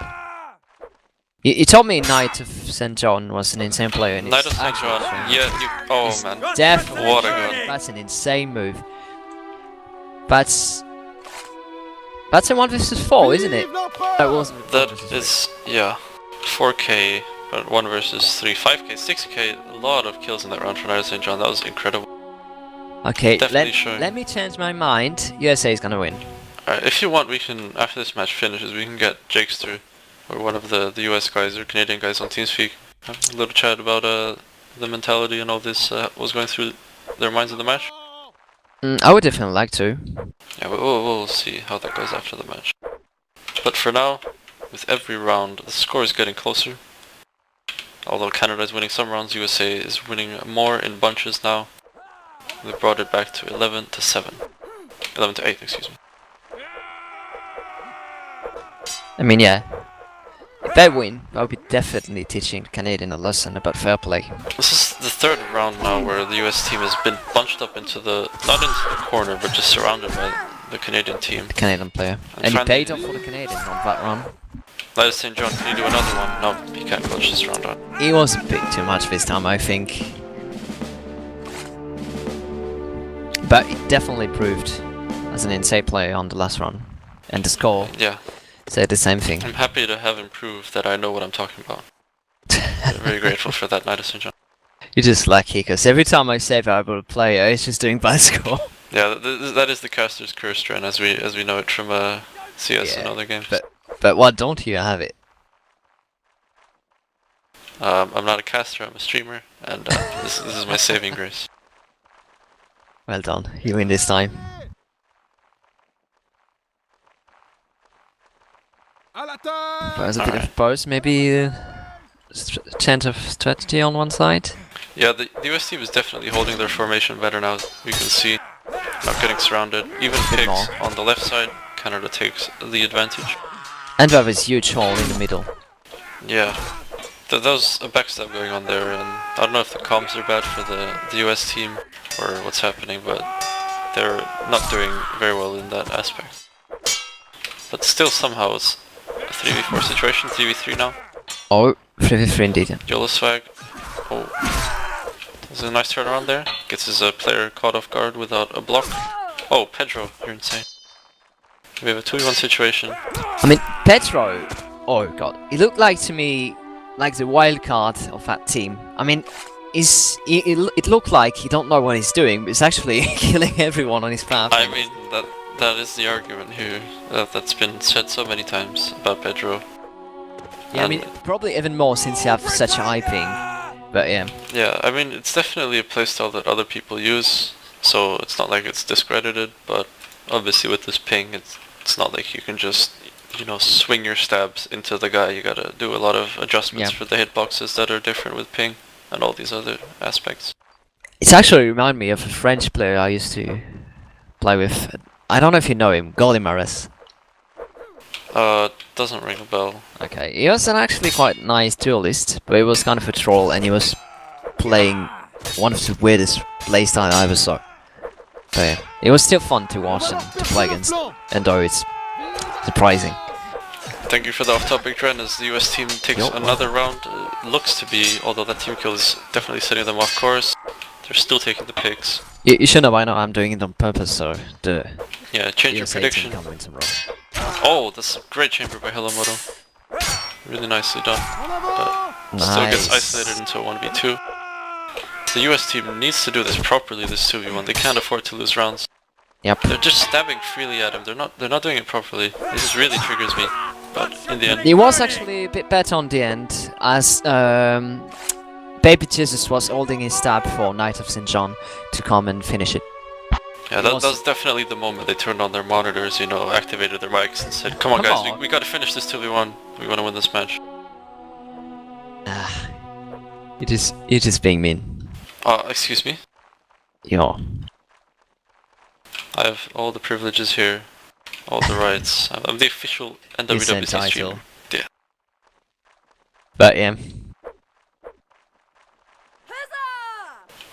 You told me Knight of St. John was an insane player. And Knight of it's St. actually John. true. Yeah, oh man. Definitely. What a gun. That's an insane move. That's a 1v4, isn't it? That wasn't. That is, yeah, 4k, but 1 versus 3, 5k, 6k, a lot of kills in that round for Knight of St. John. That was incredible. Okay, Definitely showing. let me change my mind. USA is gonna win. Alright, if you want, we can, after this match finishes, we can get Jakester, or one of the US guys or Canadian guys on TeamSpeak. Have a little chat about the mentality and all this, what was going through their minds in the match. I would definitely like to. Yeah, we'll see how that goes after the match. But for now, with every round, the score is getting closer. Although Canada is winning some rounds, USA is winning more in bunches now. They brought it back to 11-7. 11-8, excuse me. I mean, yeah. If they win, I'll be definitely teaching the Canadian a lesson about fair play. This is the third round now where the US team has been bunched up into the, not into the corner, but just surrounded by the Canadian team. The Canadian player. And he paid off for the Canadian on that run. Knight of St. John, can you do another one? No, he can't clutch this round on. He was a bit too much this time, I think. But it definitely proved as an insane player on the last run. And the score Yeah, said the same thing. I'm happy to have him prove that I know what I'm talking about. Very grateful for that, Knight of St. John. You're just lucky, because every time I save out a player, it's just doing bad score. Yeah, that is the caster's curse, Dren, as we know it from CS and other games. But why don't you have it? I'm not a caster, I'm a streamer, and this is my saving grace. Well done, you win this time. There's a bit of both, maybe chance of strategy on one side. Yeah, the US team is definitely holding their formation better now. You can see, not getting surrounded. Even pigs more. on the left side, Canada takes the advantage. And we have this huge hole in the middle. Yeah, there was a backstab going on there, and I don't know if the comms are bad for the US team or what's happening, but they're not doing very well in that aspect. But still, somehow it's a 3v4 situation, 3v3 now. Oh, 3v3 indeed. YOLO swag. Oh. There's a nice turnaround there. Gets his player caught off guard without a block. Oh, Pedro, you're insane. We have a 2v1 situation. I mean, Pedro, oh god, he looked like to me like the wild card of that team. I mean, it looked like he don't know what he's doing, but he's actually killing everyone on his path. I mean, that is the argument here that's been said so many times about Pedro. Yeah, I mean, probably even more since you have such a high ping. But yeah. Yeah, I mean, it's definitely a playstyle that other people use, so it's not like it's discredited, but obviously with this ping, it's not like you can just, you know, swing your stabs into the guy. You gotta do a lot of adjustments for the hitboxes that are different with ping and all these other aspects. It's actually remind me of a French player I used to play with. I don't know if you know him, Golimares. Doesn't ring a bell. Okay, he was an actually quite nice duelist, but he was kind of a troll and he was playing one of the weirdest playstyle I ever saw. But yeah, it was still fun to watch and to play against, and though it's surprising. Thank you for the off-topic, Dren, as the US team takes another round. Looks to be, although that team kill is definitely setting them off course, they're still taking the picks. You should know by now I'm doing it on purpose, so the Yeah, change your USA prediction. team can win some round. Oh, that's a great chamber by Hilamoto. Really nicely done. But still gets isolated into a 1v2. The US team needs to do this properly, this 2v1. They can't afford to lose rounds. Yep. They're just stabbing freely at him. They're not doing it properly. This just really triggers me. But in the end, He was actually a bit better on the end, as Baby Jesus was holding his stab for Knight of St. John to come and finish it. yeah, that was definitely the moment they turned on their monitors, you know, activated their mics and said, "Come on, guys, we gotta finish this 2v1. We wanna win this match." You're just being mean. Excuse me? Yeah. I have all the privileges here, all the rights. I'm the official NWWC title. streamer. Yeah. But yeah.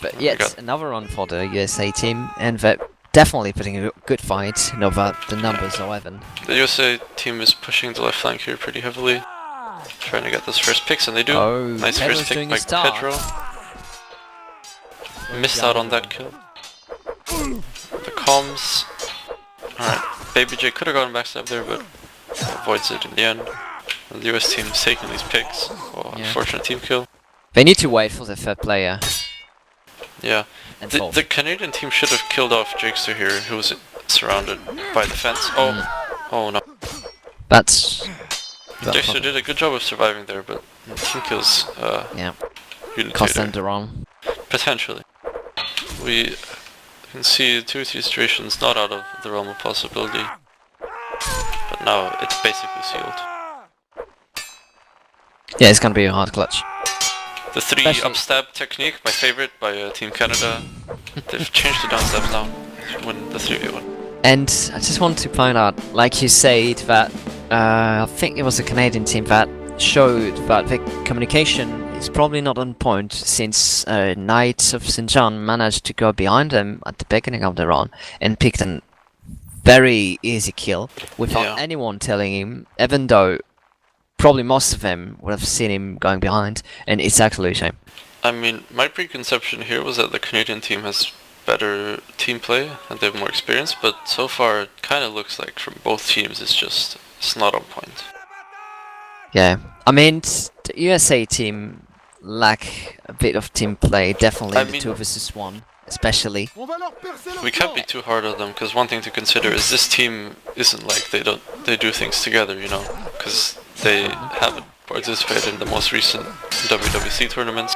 But We yet got- another run for the USA team, and they're definitely putting a good fight. You know that the numbers are even. The USA team is pushing the left flank here pretty heavily, trying to get those first picks, and they do. Oh, Nice Pedro's first pick doing by a start. Pedro. Missed out on that kill. The comms. Alright, Baby J could have gotten backstab there, but avoids it in the end. And the US team is taking these picks. Oh, Yeah. unfortunate team kill. They need to wait for the third player. Yeah. And The Canadian team should have killed off Jakester here, who was surrounded by the fence. Oh, oh no. That's. Jakester did a good job of surviving there, but team kills, Yeah. unity Cost there. them the run. Potentially. We can see 2-3 situations not out of the realm of possibility. But now it's basically sealed. Yeah, it's gonna be a hard clutch. The 3 Especially- upstab technique, my favorite, by Team Canada. They've changed the downstabs now to win the 3v1. And I just want to point out, like you said, that I think it was a Canadian team that showed that the communication is probably not on point, since Knights of St. John managed to go behind them at the beginning of the run and picked a very easy kill without Yeah. anyone telling him, even though probably most of them would have seen him going behind, and it's actually a shame. I mean, my preconception here was that the Canadian team has better team play and they have more experience, but so far it kind of looks like from both teams it's not on point. Yeah, I mean, the USA team lack a bit of team play, definitely I in the mean- 2 versus 1, especially. We can't be too hard on them, because one thing to consider is this team isn't like they do things together, you know, because they haven't participated in the most recent WWC tournaments,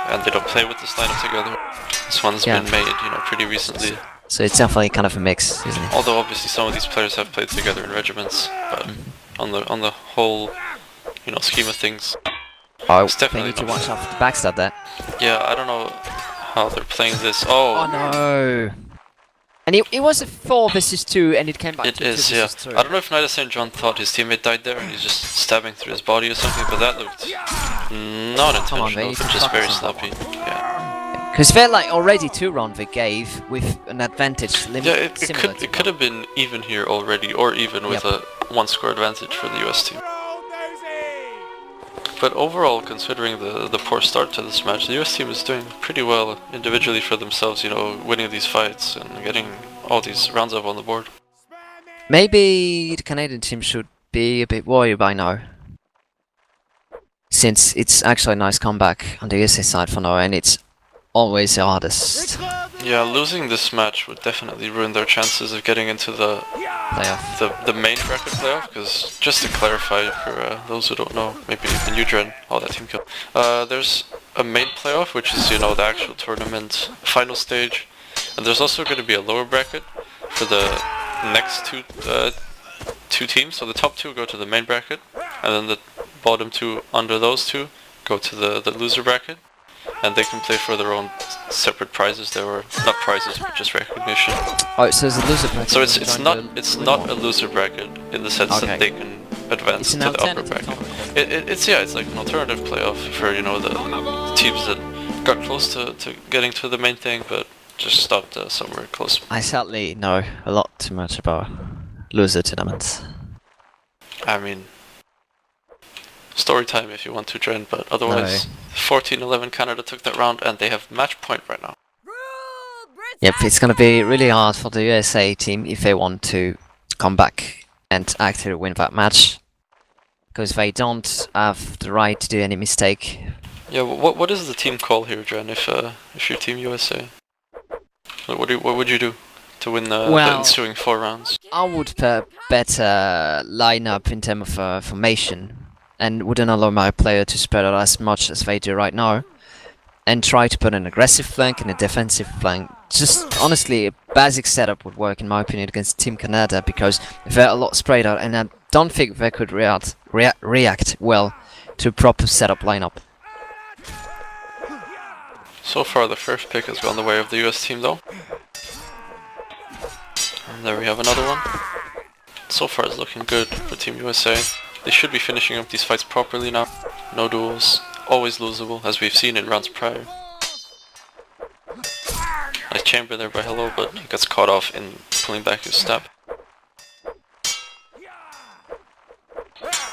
and they don't play with this lineup together. This one's Yeah. been made, you know, pretty recently. So it's definitely kind of a mix, isn't it? Although obviously some of these players have played together in regiments, but on the whole, you know, scheme of things, Oh, it's they definitely need to not- watch out for the backstab there. yeah, I don't know how they're playing this. Oh Oh, no! And it was a 4 versus 2, and it came back it to is, 2 yeah. versus 3. I don't know if Knight of St. John thought his teammate died there and he's just stabbing through his body or something, but that looked not they intentional, need but to just very focus on that sloppy. Yeah, Because they're like already 2 rounds they gave with an advantage limit. yeah. It could have been even here already, or even with Yep. a 1-score advantage for the US team. But overall, considering the poor start to this match, the US team is doing pretty well individually for themselves, you know, winning these fights and getting all these rounds up on the board. Maybe the Canadian team should be a bit worried by now, since it's actually a nice comeback on the USA side for now, and it's always the hardest Yeah, losing this match would definitely ruin their chances of getting into the playoff. the main bracket playoff, because just to clarify for those who don't know, maybe even you, Dren, all that team kill. There's a main playoff, which is, you know, the actual tournament final stage, and there's also going to be a lower bracket for the next two teams. So the top 2 go to the main bracket, and then the bottom 2 under those 2 go to the loser bracket, and they can play for their own separate prizes. There were not prizes, but just recognition. Oh, so it's a loser bracket. So it's join the not winner. a loser bracket in the sense Okay. that they can advance It's to an the upper alternative bracket. tournament. It's like an alternative playoff for, you know, the teams that got close to getting to the main thing, but just stopped somewhere close. I sadly know a lot too much about loser tournaments. I mean, story time if you want to, Dren, but otherwise, 14-11 Canada took that round, and they have match point right now. Yep, it's gonna be really hard for the USA team if they want to come back and actually win that match, because they don't have the right to do any mistake. Yeah, what is the team call here, Dren? If you're Team USA, what would you do to win the Well- ensuing 4 rounds? I would put a better lineup in terms of formation, and wouldn't allow my player to spread out as much as they do right now, and try to put an aggressive flank and a defensive flank. Just honestly, a basic setup would work in my opinion against Team Canada, because they're a lot spread out, and I don't think they could react well to a proper setup lineup. So far the first pick has gone the way of the US team though. And there we have another one. So far it's looking good for Team USA. They should be finishing up these fights properly now. No duels, always losable as we've seen in rounds prior. Nice chamber there by Hello, but he gets caught off in pulling back his stab.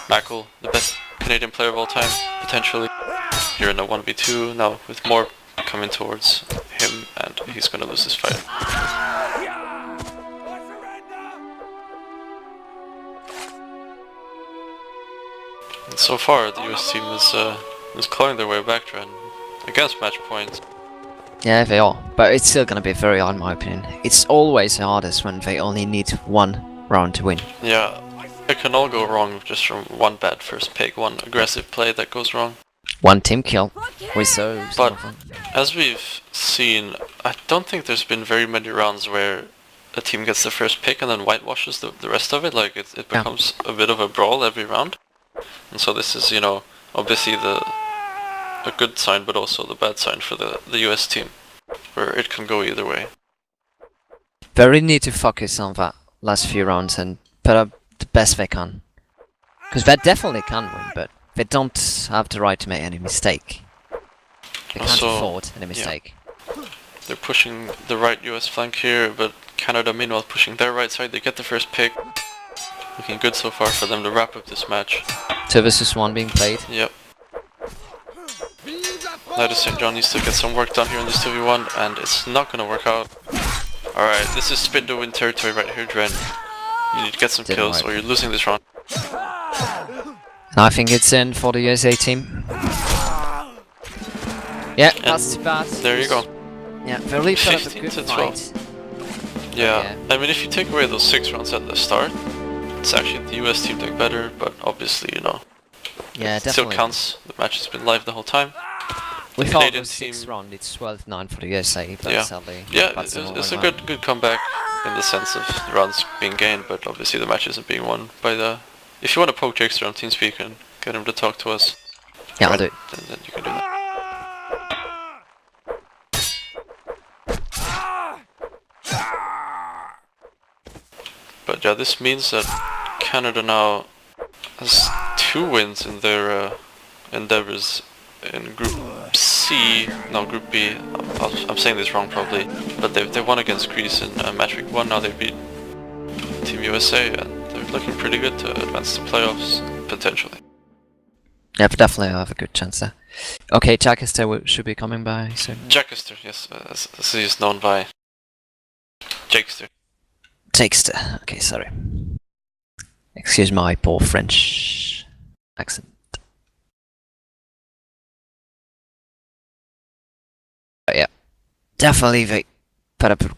Michael, the best Canadian player of all time, potentially. Here in a 1v2 now with more coming towards him, and he's gonna lose this fight. And so far the US team is clawing their way back to and against match point. Yeah, they are, but it's still gonna be very hard in my opinion. It's always the hardest when they only need one round to win. Yeah, it can all go wrong just from one bad first pick, one aggressive play that goes wrong. One team kill. We so But as we've seen, I don't think there's been very many rounds where a team gets the first pick and then whitewashes the rest of it. Like it becomes a bit of a brawl every round. And so this is, you know, obviously a good sign, but also the bad sign for the US team, where it can go either way. they really need to focus on that last few rounds and put up the best they can. Because they definitely can win, but they don't have the right to make any mistake. They can't Also, afford any mistake. They're pushing the right US flank here, but Canada meanwhile pushing their right side. They get the first pick. Looking good so far for them to wrap up this match. 2 versus 1 being played. Yep. Now St. John needs to get some work done here in this 2v1, and it's not gonna work out. Alright, this is spin to win territory right here, Dren. You need to get some kills or you're losing this round. And I think it's in for the USA team. Yeah, that's too bad. There you go. Yeah, they really put up a 15 good to 12. fight. Yeah, I mean if you take away those 6 rounds at the start, it's actually the US team doing better, but obviously, you know, Yeah, it definitely. still counts. The match has been live the whole time. We The thought Canadian it was 6 team- round, it's 12-9 for the USA, but Yeah. sadly... Yeah, that's the it's a wrong line. good comeback in the sense of the rounds being gained, but obviously the match isn't being won by the... If you want to poke Jakester on TeamSpeak and get him to talk to us, Yeah, I'll do it. then you can do that. But yeah, this means that Canada now has 2 wins in their endeavors in Group C, no Group B. I'm saying this wrong probably, but they won against Greece in match week 1. Now they beat Team USA, and they're looking pretty good to advance to playoffs potentially. Yeah, but definitely have a good chance there. Okay, Jakester should be coming by soon. Jakester, yes, as he is known by Jakester. Jakester, okay, sorry. Excuse my poor French accent. But yeah, definitely they put up a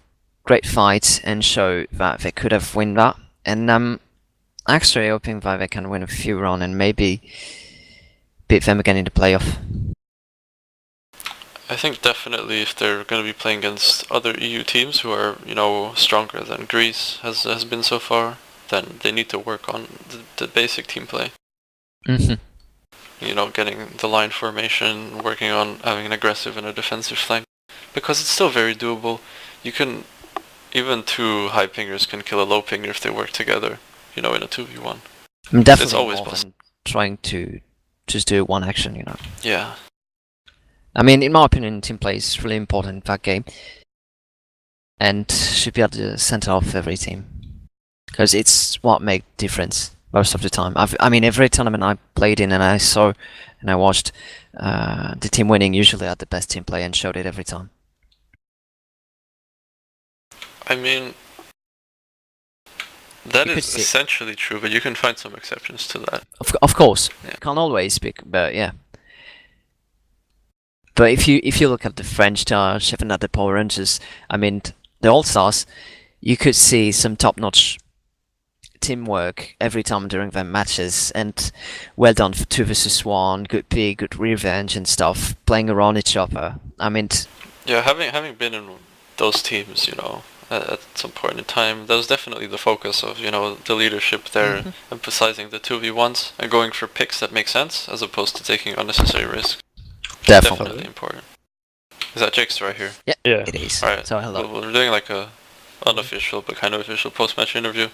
great fight and show that they could have won that. And I'm actually hoping that they can win a few rounds and maybe beat them again in the playoff. I think definitely if they're going to be playing against other EU teams who are, you know, stronger than Greece has been so far, then they need to work on the basic team play. Mm-hmm. You know, getting the line formation, working on having an aggressive and a defensive flank, because it's still very doable. You can, even 2 high pingers can kill a low pinger if they work together, you know, in a 2v1. I'm definitely It's always more possible. than trying to just do one action, you know. Yeah. I mean, in my opinion, team play is really important in that game. And should be at the center of every team. Because it's what makes difference most of the time. I mean, every tournament I played in and I saw and I watched, the team winning usually had the best team play and showed it every time. I mean, that You could is see- essentially true, but you can find some exceptions to that. Of course, Yeah. can't always speak, but yeah. But if you look at the French Dutch, even at the Power Rangers, I mean, the All Stars, you could see some top-notch teamwork every time during their matches, and well done for 2 versus 1, good P, good revenge and stuff, playing around each other. I mean, Yeah, having been in those teams, you know, at some point in time, that was definitely the focus of, you know, the leadership there, emphasizing the 2v1s and going for picks that make sense, as opposed to taking unnecessary risks. definitely. Definitely important. Is that Jake's right here? Yeah, Yeah. it is. Alright. So hello. We're doing like a unofficial but kind of official post-match interview.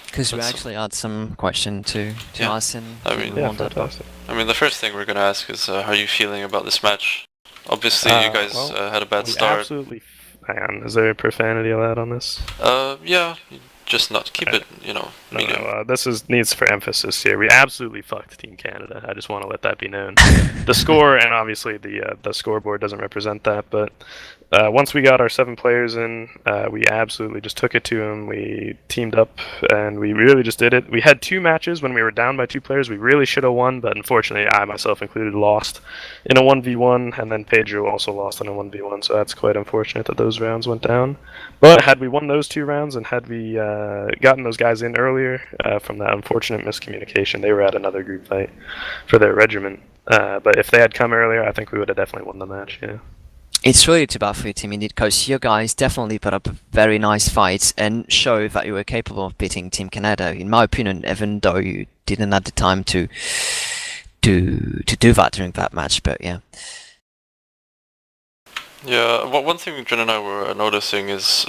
Because we That's- actually had some question to Yeah. ask and I mean- we Yeah, wondered about. fantastic. I mean, the first thing we're gonna ask is how are you feeling about this match? Obviously, you guys well, had a bad We start. absolutely. Hang on, is there profanity allowed on this? Yeah, just not keep it, No, medium. this needs for emphasis here. We absolutely fucked Team Canada. I just want to let that be known. The score and obviously the scoreboard doesn't represent that, but once we got our 7 players in, we absolutely just took it to them. We teamed up and we really just did it. We had 2 matches when we were down by 2 players. We really should have won, but unfortunately, I myself included lost in a 1v1, and then Pedro also lost in a 1v1. So that's quite unfortunate that those rounds went down. But had we won those 2 rounds and had we gotten those guys in earlier from that unfortunate miscommunication, they were at another group fight for their regiment. But if they had come earlier, I think we would have definitely won the match. Yeah. It's really too bad for your team indeed, because you guys definitely put up very nice fights and show that you were capable of beating Team Canada. In my opinion, even though you didn't have the time to do that during that match, but yeah. Yeah, one thing Jen and I were noticing is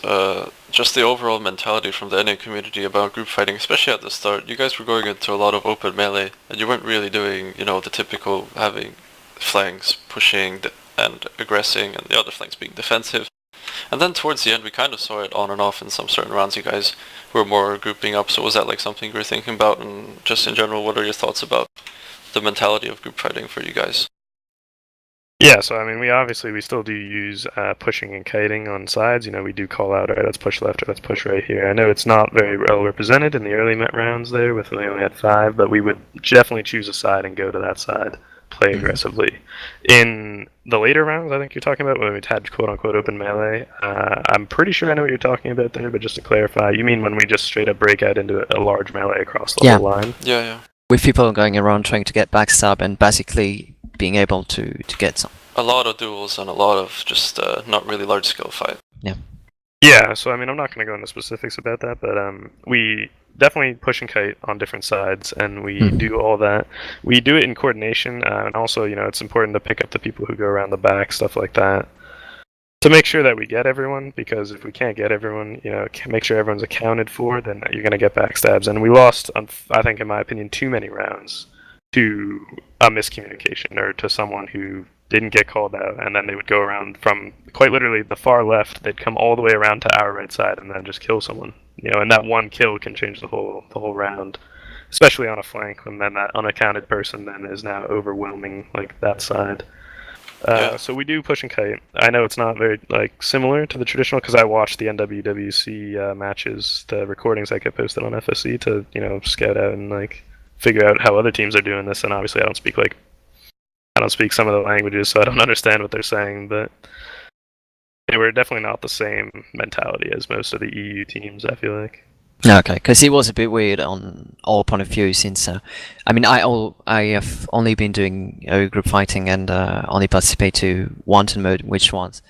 just the overall mentality from the NA community about group fighting, especially at the start. You guys were going into a lot of open melee, and you weren't really doing, the typical having flanks, pushing, and aggressing, and the other flanks being defensive. And then towards the end, we kind of saw it on and off in some certain rounds. You guys were more grouping up, so was that like something you were thinking about? And just in general, what are your thoughts about the mentality of group fighting for you guys? Yeah, so I mean, we still do use pushing and kiting on sides. We do call out, alright, let's push left or let's push right here. I know it's not very well represented in the early rounds there, with we only had 5, but we would definitely choose a side and go to that side, play aggressively. In the later rounds, I think you're talking about when we had quote-unquote open melee. I'm pretty sure I know what you're talking about there, but just to clarify, you mean when we just straight up break out into a large melee across the whole line? Yeah. With people going around trying to get backstab and basically being able to get some. A lot of duels and a lot of just not really large scale fight. Yeah, so I mean, I'm not going to go into specifics about that, but we definitely push and kite on different sides, and we do all that. We do it in coordination, and also, it's important to pick up the people who go around the back, stuff like that, to make sure that we get everyone, because if we can't get everyone, make sure everyone's accounted for, then you're going to get backstabs. And we lost, I think, in my opinion, too many rounds to a miscommunication or to someone who didn't get called out, and then they would go around from quite literally the far left. They'd come all the way around to our right side and then just kill someone. And that one kill can change the whole round, especially on a flank. And then that unaccounted person then is now overwhelming like that side. So we do push and kite. I know it's not very similar to the traditional, because I watched the NWWC matches, the recordings that get posted on FSC to scout out and figure out how other teams are doing this. And obviously I don't speak some of the languages, so I don't understand what they're saying, but they were definitely not the same mentality as most of the EU teams, I feel like. Okay, because it was a bit weird on all point of view, since I have only been doing group fighting and only participate to wanton mode, which was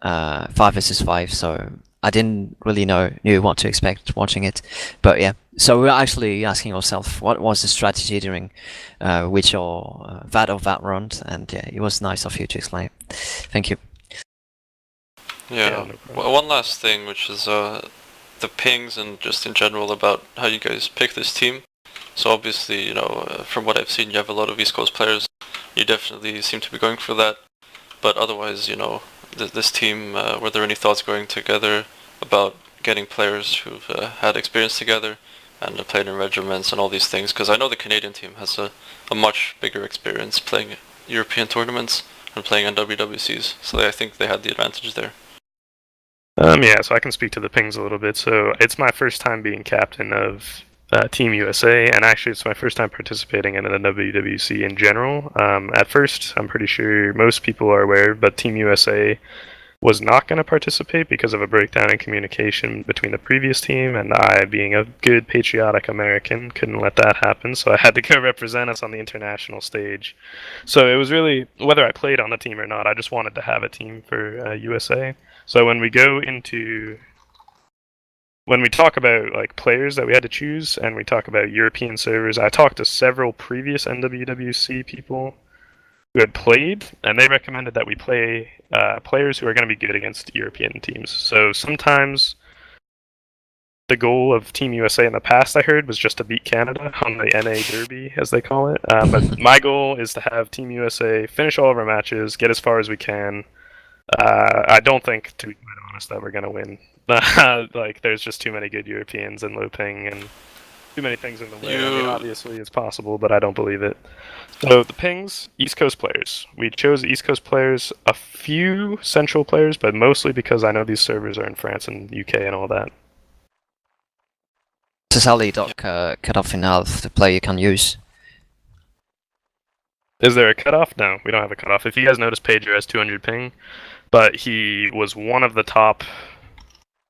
5 versus 5, so I didn't really knew what to expect watching it. But yeah, so we're actually asking ourselves what was the strategy during which or that round, and yeah, it was nice of you to explain. Thank you. Yeah. One last thing, which is the pings and just in general about how you guys pick this team. So obviously, from what I've seen, you have a lot of East Coast players. You definitely seem to be going for that. But otherwise, this team, were there any thoughts going together about getting players who've had experience together and played in regiments and all these things? Because I know the Canadian team has a much bigger experience playing European tournaments and playing NWWCs, so I think they had the advantage there. Yeah, so I can speak to the pings a little bit. So it's my first time being captain of Team USA, and actually it's my first time participating in the NWWC in general. At first, I'm pretty sure most people are aware, but Team USA was not going to participate because of a breakdown in communication between the previous team, and I, being a good patriotic American, couldn't let that happen, so I had to go represent us on the international stage. So it was really, whether I played on the team or not, I just wanted to have a team for USA. So when we talk about players that we had to choose, and we talk about European servers, I talked to several previous NWWC people who had played, and they recommended that we play players who are going to be good against European teams. So sometimes the goal of Team USA in the past, I heard, was just to beat Canada on the NA Derby, as they call it. But my goal is to have Team USA finish all of our matches, get as far as we can. I don't think, to be quite honest, that we're going to win. Like, there's just too many good Europeans and low ping and too many things in the way. I mean, obviously it's possible, but I don't believe it. So the pings, East Coast players. We chose East Coast players, a few Central players, but mostly because I know these servers are in France and UK and all that. Så Sally dock cut off in half the player you can use. Is there a cutoff? No, we don't have a cutoff. If you guys notice, Pedro has 200 ping, but he was one of the top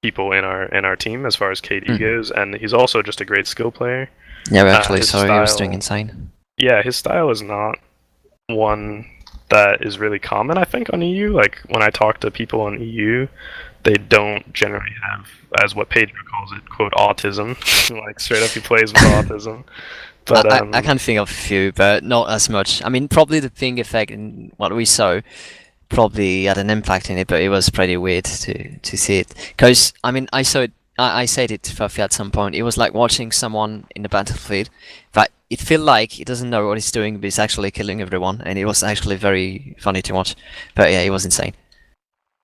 people in our team as far as KD goes, and he's also just a great skill player. Yeah, we actually his saw he was style- doing insane. Yeah, his style is not one that is really common, I think, on EU. Like, when I talk to people on EU, they don't generally have, as what Pedro calls it, quote, autism. Like, straight up he plays with autism. But I can think of a few, but not as much. I mean, probably the ping effect in what we saw probably had an impact in it, but it was pretty weird to see it. Because, I mean, I saw it, I said it to Fuffy at some point, it was like watching someone in the battlefield, but it felt like he doesn't know what he's doing, but he's actually killing everyone, and it was actually very funny to watch. But yeah, it was insane.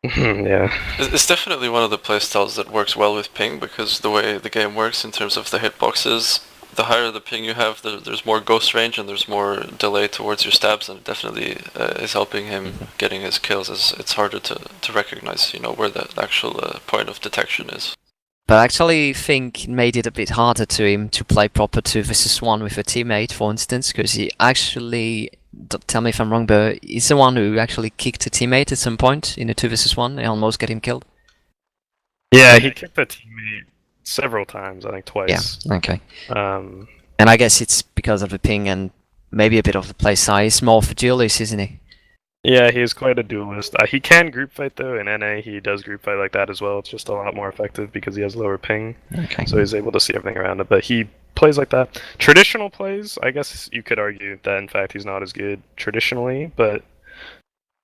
yeah. It's definitely one of the playstyles that works well with ping, because the way the game works in terms of the hitboxes, the higher the ping you have, there's more ghost range and there's more delay towards your stabs, and it definitely is helping him getting his kills, as it's harder to recognize, where the actual point of detection is. But I actually think it made it a bit harder to him to play proper 2 versus 1 with a teammate, for instance, because he actually, tell me if I'm wrong, but he's the one who actually kicked a teammate at some point in a 2 versus 1 and almost get him killed. Yeah, he kicked a teammate several times, I think twice. Yeah, okay. Um, And I guess it's because of the ping and maybe a bit of the play size, more for duelists, isn't he? yeah, he is quite a duelist. He can group fight though. In NA, he does group fight like that as well. It's just a lot more effective because he has lower ping, Okay. so he's able to see everything around it. But he plays like that. Traditional plays, I guess you could argue that in fact he's not as good traditionally, but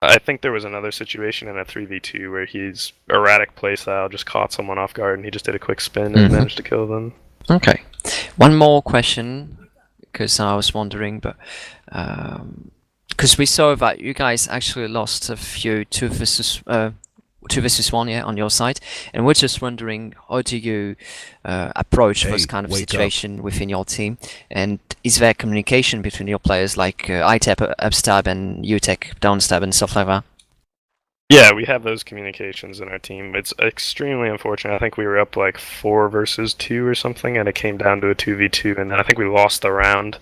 I think there was another situation in a 3v2 where his erratic playstyle just caught someone off guard and he just did a quick spin and managed to kill them. Okay. One more question, because I was wondering, but because we saw that you guys actually lost a few 2 versus 1, yeah, on your side, and we're just wondering, how do you approach this kind of situation within your team, and is there communication between your players, like I tap upstab and you take downstab and stuff like that? Yeah, we have those communications in our team. It's extremely unfortunate. I think we were up like 4 versus 2 or something, and it came down to a 2v2, and then I think we lost the round.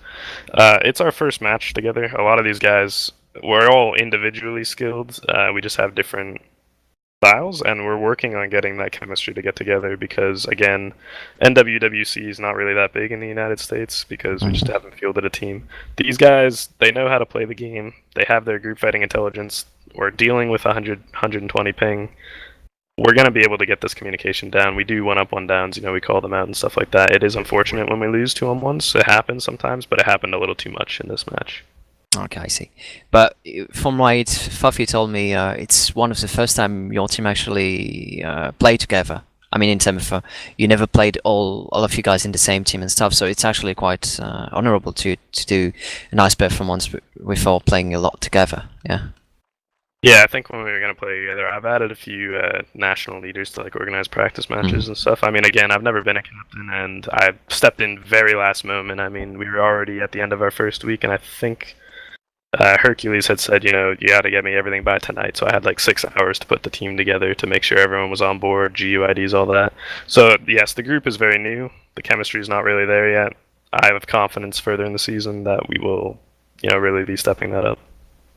It's our first match together. A lot of these guys, we're all individually skilled. We just have different styles, and we're working on getting that chemistry to get together because, again, NWWC is not really that big in the United States because we just haven't fielded a team. These guys, they know how to play the game. They have their group fighting intelligence. We're dealing with 100, 120 ping. We're going to be able to get this communication down. We do 1-up, 1-downs, we call them out and stuff like that. It is unfortunate when we lose 2-on-1s. It happens sometimes, but it happened a little too much in this match. Okay, I see. But from what Fuffy told me, it's one of the first time your team actually played together. I mean, in terms of you never played all of you guys in the same team and stuff, so it's actually quite honorable to do a nice performance with all playing a lot together. Yeah. Yeah, I think when we were going to play together, I've added a few national leaders to organize practice matches and stuff. I mean, again, I've never been a captain, and I stepped in very last moment. I mean, we were already at the end of our first week, and I think Hercules had said, you got to get me everything by tonight. So I had like 6 hours to put the team together to make sure everyone was on board, GUIDs, all that. So yes, the group is very new. The chemistry is not really there yet. I have confidence further in the season that we will, really be stepping that up.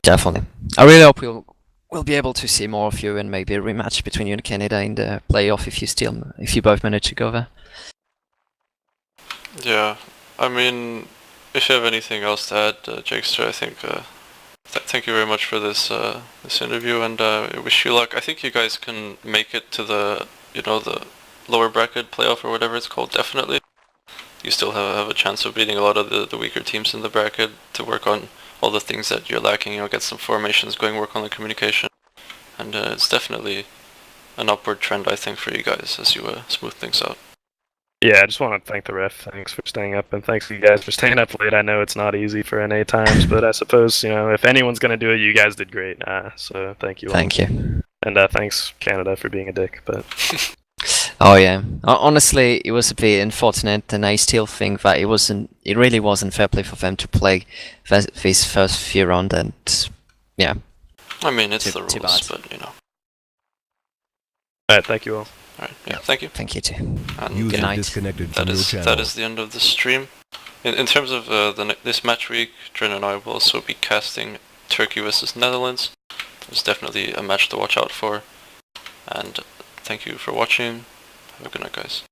Definitely. I really hope we'll be able to see more of you and maybe a rematch between you and Canada in the playoff if you both manage to go there. Yeah, I mean, if you have anything else to add, Jakester, I think thank you very much for this this interview, and I wish you luck. I think you guys can make it to the the lower bracket playoff or whatever it's called. Definitely, you still have a chance of beating a lot of the weaker teams in the bracket to work on all the things that you're lacking. Get some formations going, work on the communication, and it's definitely an upward trend, I think, for you guys as you smooth things out. Yeah, I just want to thank the ref. Thanks for staying up, and thanks to you guys for staying up late. I know it's not easy for NA times, but I suppose, if anyone's going to do it, you guys did great. So thank you all. Thank you. And thanks, Canada, for being a dick. But Oh yeah. Honestly, it was a bit unfortunate, and I still think that it really wasn't fair play for them to play this first few rounds, and yeah. I mean, it's Too- the too rules, bad. but all right, thank you all. Alright, yeah, thank you. Thank you too. And User Good night. disconnected that from your is channel. that is the end of the stream. In terms of this match week, Dren and I will also be casting Turkey versus Netherlands. It's definitely a match to watch out for. And thank you for watching. Have a good night, guys.